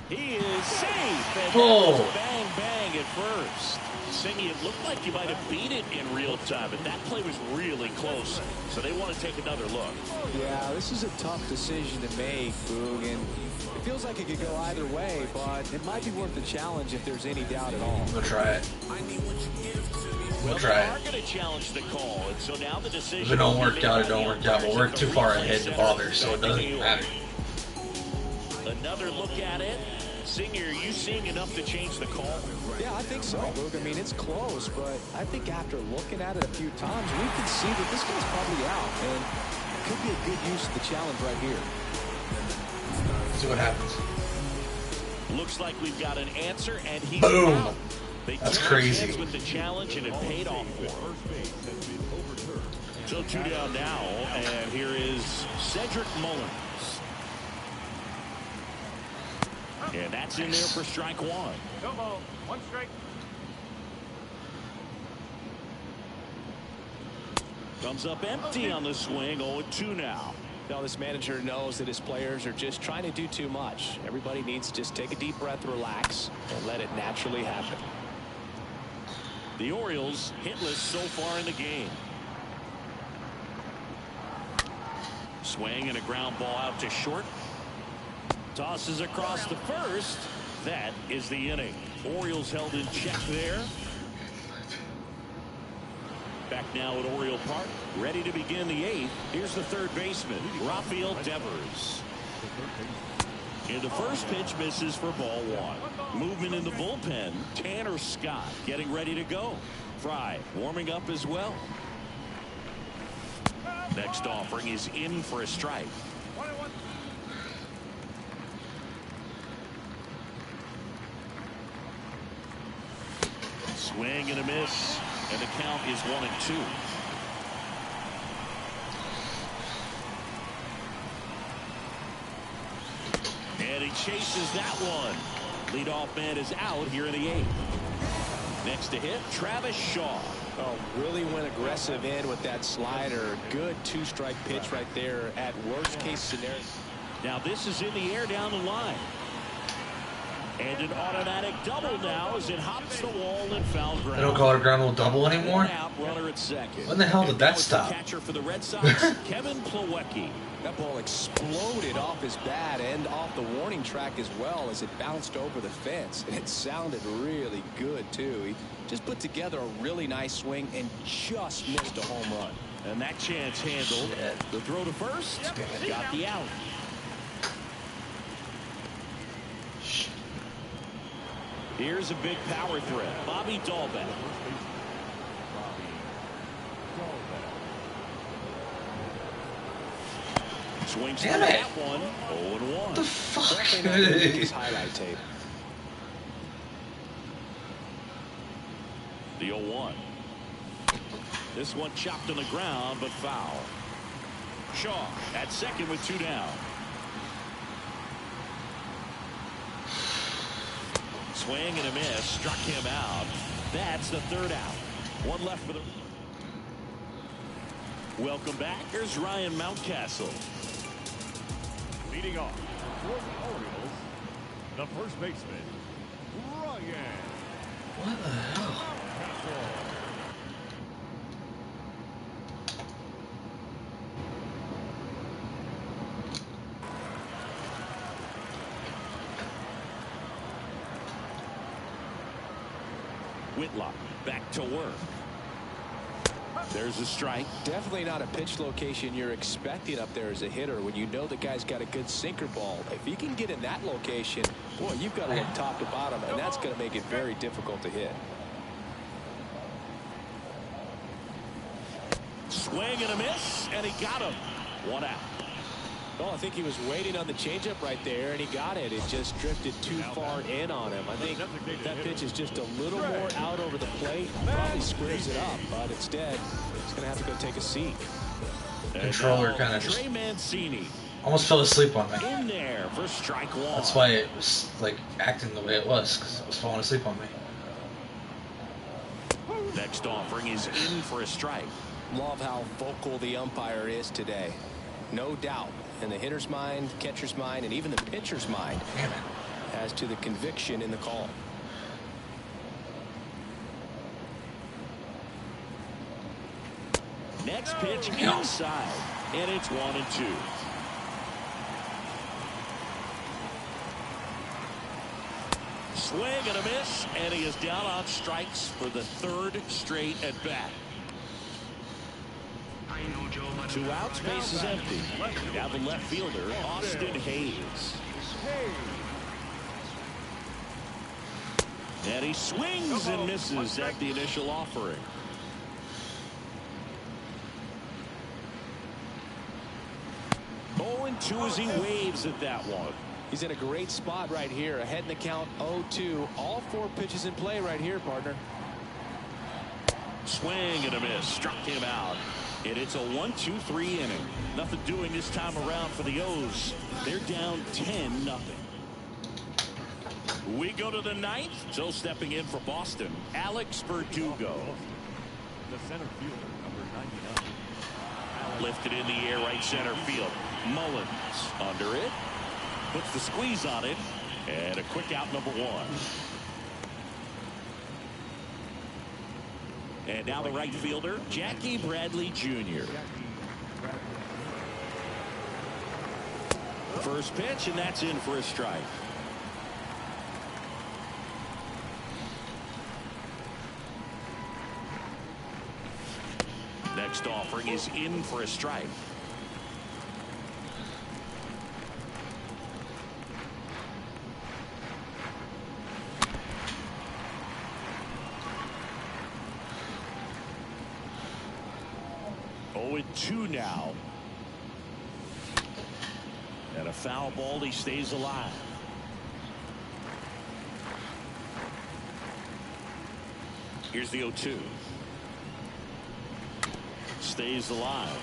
He is safe. And Oh. that was bang, bang at first. Singy, it looked like you might have beat it in real time, but that play was really close. So they want to take another look. Yeah, this is a tough decision to make, Boog, and it feels like it could go either way, but it might be worth the challenge if there's any doubt at all. We'll try it. We'll try They it. are going to challenge the call, and so now the decision. If it don't work out, it don't work out. But we're too far ahead to bother, so it doesn't matter. Another look at it. Singer, are you seeing enough to change the call? Yeah, I think so, Boog. I mean, it's close, but I think after looking at it a few times, we can see that this guy's probably out, and it could be a good use of the challenge right here. See what happens. Looks like we've got an answer, and he's Boom. out. They That's took crazy. a chance with the challenge, and it paid off for him. So 2 down now, and here is Cedric Mullins. And that's in there for strike one. No ball. 1 strike. Comes up empty on the swing. 0-2 now. Now this manager knows that his players are just trying to do too much. Everybody needs to just take a deep breath, relax, and let it naturally happen. The Orioles hitless so far in the game. Swing and a ground ball out to short. Tosses across the first. That is the inning. Orioles held in check there. Back now at Oriole Park, ready to begin the 8th. Here's the third baseman, Rafael Devers. And the first pitch misses for ball 1. Movement in the bullpen. Tanner Scott getting ready to go. Fry warming up as well. Next offering is in for a strike. Swing and a miss, and the count is 1-2. And he chases that one. Leadoff man is out here in the 8th. Next to hit, Travis Shaw. Oh, really went aggressive in with that slider. Good 2-strike pitch right there at worst case scenario. Now this is in the air down the line. And an automatic double now as it hops the wall and foul ground. They don't call it a ground rule double anymore? One out, runner at second. When the hell did that stop? Catcher for the Red Sox, Kevin Plawecki. That ball exploded off his bat and off the warning track as well as it bounced over the fence. And it sounded really good, too. He just put together a really nice swing and just missed a home run. And that chance handled. The throw to first. Got the out. Here's a big power threat. Bobby Dahlbeck. Swings through that one. 0-1. What the fuck? His highlight tape. The 0-1. This one chopped on the ground, but foul. Shaw at second with 2 down. Swing and a miss. Struck him out. That's the 3rd out. 1 left for the. Welcome back. Here's Ryan Mountcastle. Leading off for the Orioles, the first baseman, Ryan. What the hell? Whitlock back to work. There's a strike. Definitely not a pitch location you're expecting up there as a hitter when you know the guy's got a good sinker ball. If you can get in that location, boy, you've got to look top to bottom, and that's going to make it very difficult to hit. Swing and a miss, and he got him. 1 out. Well, I think he was waiting on the changeup right there, and he got it. It just drifted too far in on him. I think if that pitch is just a little more out over the plate, probably squares it up. But instead, he's going to have to go take a seat. Controller kind of Trey Mancini almost fell asleep on me. in there for strike 1. That's why it was like acting the way it was, because it was falling asleep on me. Next offering is in for a strike. Love how vocal the umpire is today. No doubt. In the hitter's mind, catcher's mind, and even the pitcher's mind. Damn it. as to the conviction in the call. Next pitch inside, and it's 1-2. Swing and a miss, and he is down on strikes for the third straight at bat. 2 outs, base is empty. Now the left fielder, Austin Hayes. And he swings and misses at the initial offering. Oh, and 2 as he waves at that one. He's in a great spot right here. Ahead in the count 0-2. All 4 pitches in play right here, partner. Swing and a miss. Struck him out. And it's a 1-2-3 inning. Nothing doing this time around for the O's. They're down 10-0. We go to the 9th. So stepping in for Boston, Alex Verdugo. The center fielder, number 99. Lifted in the air, right center field. Mullins under it. Puts the squeeze on it. And a quick out, number 1. And now the right fielder, Jackie Bradley Jr. First pitch, and that's in for a strike. Next offering is in for a strike. Oh, 2 now. And a foul ball. He stays alive. Here's the 0-2. Stays alive.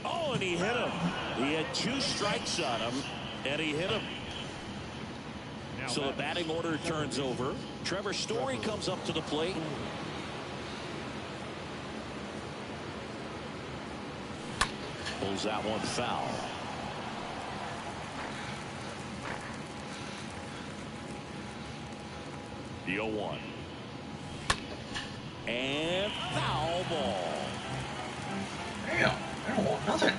Oh, and he hit him. He had 2 strikes on him, and he hit him. So the batting order turns over. Trevor Story comes up to the plate. Pulls that one foul. The 0-1. And foul ball. Damn, I don't want nothing.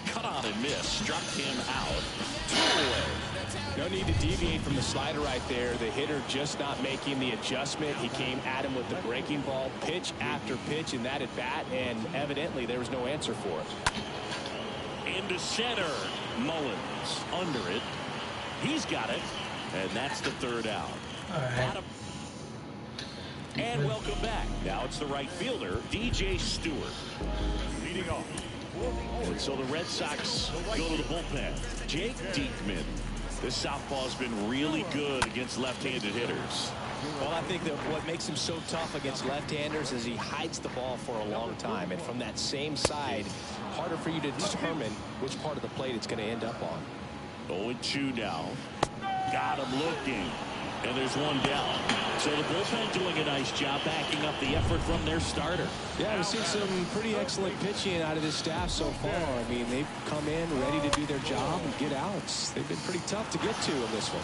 Cut on and miss. Struck him out. 2 away. No need to deviate from the slider right there. The hitter just not making the adjustment. He came at him with the breaking ball pitch after pitch in that at bat, and evidently there was no answer for it. Into center. Mullins under it. He's got it. And that's the 3rd out. All right. And welcome back. Now it's the right fielder, DJ Stewart. Leading off. And so the Red Sox go to the bullpen. Jake Diekman. This southpaw's been really good against left-handed hitters. Well, I think that what makes him so tough against left-handers is he hides the ball for a long time. And from that same side, harder for you to determine which part of the plate it's going to end up on. 0-2 now. Got him looking. And there's 1 down. So the bullpen doing a nice job backing up the effort from their starter. Yeah, we've seen some pretty excellent pitching out of this staff so far. I mean, they've come in ready to do their job and get outs. They've been pretty tough to get to in this one.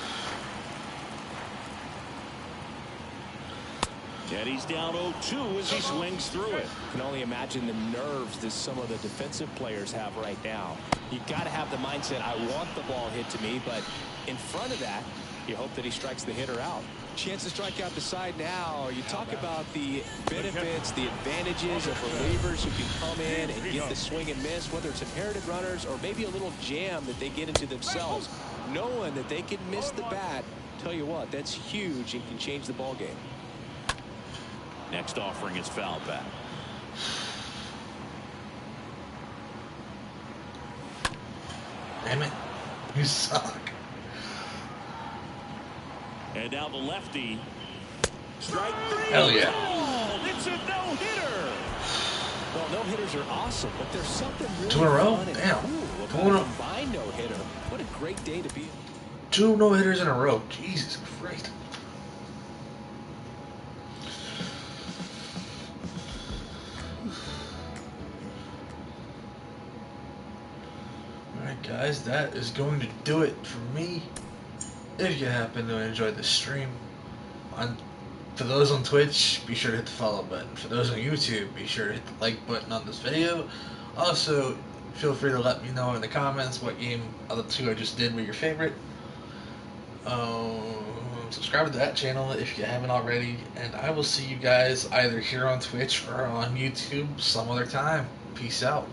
And he's down 0-2 as he swings through it. You can only imagine the nerves that some of the defensive players have right now. You got to have the mindset, I want the ball hit to me, but in front of that, you hope that he strikes the hitter out. Chance to strike out the side now. You talk about the benefits, the advantages of relievers who can come in and get the swing and miss, whether it's inherited runners or maybe a little jam that they get into themselves, knowing that they can miss the bat. Tell you what, that's huge and can change the ball game. Next offering is foul back. Damn it. You suck. And now the lefty. Strike 3. Hell yeah. Oh, it's a no-hitter. Well, no-hitters are awesome, but there's something really 2 in a row? fun and Damn. cool about a combined no-hitter. What a great day to be. 2 no-hitters in a row. Jesus Christ. guys, that is going to do it for me. If you happen to enjoy the stream, for those on Twitch, be sure to hit the follow button. For those on YouTube, be sure to hit the like button on this video. Also, feel free to let me know in the comments what game of the two I just did were your favorite. Subscribe to that channel if you haven't already, and I will see you guys either here on Twitch or on YouTube some other time. Peace out.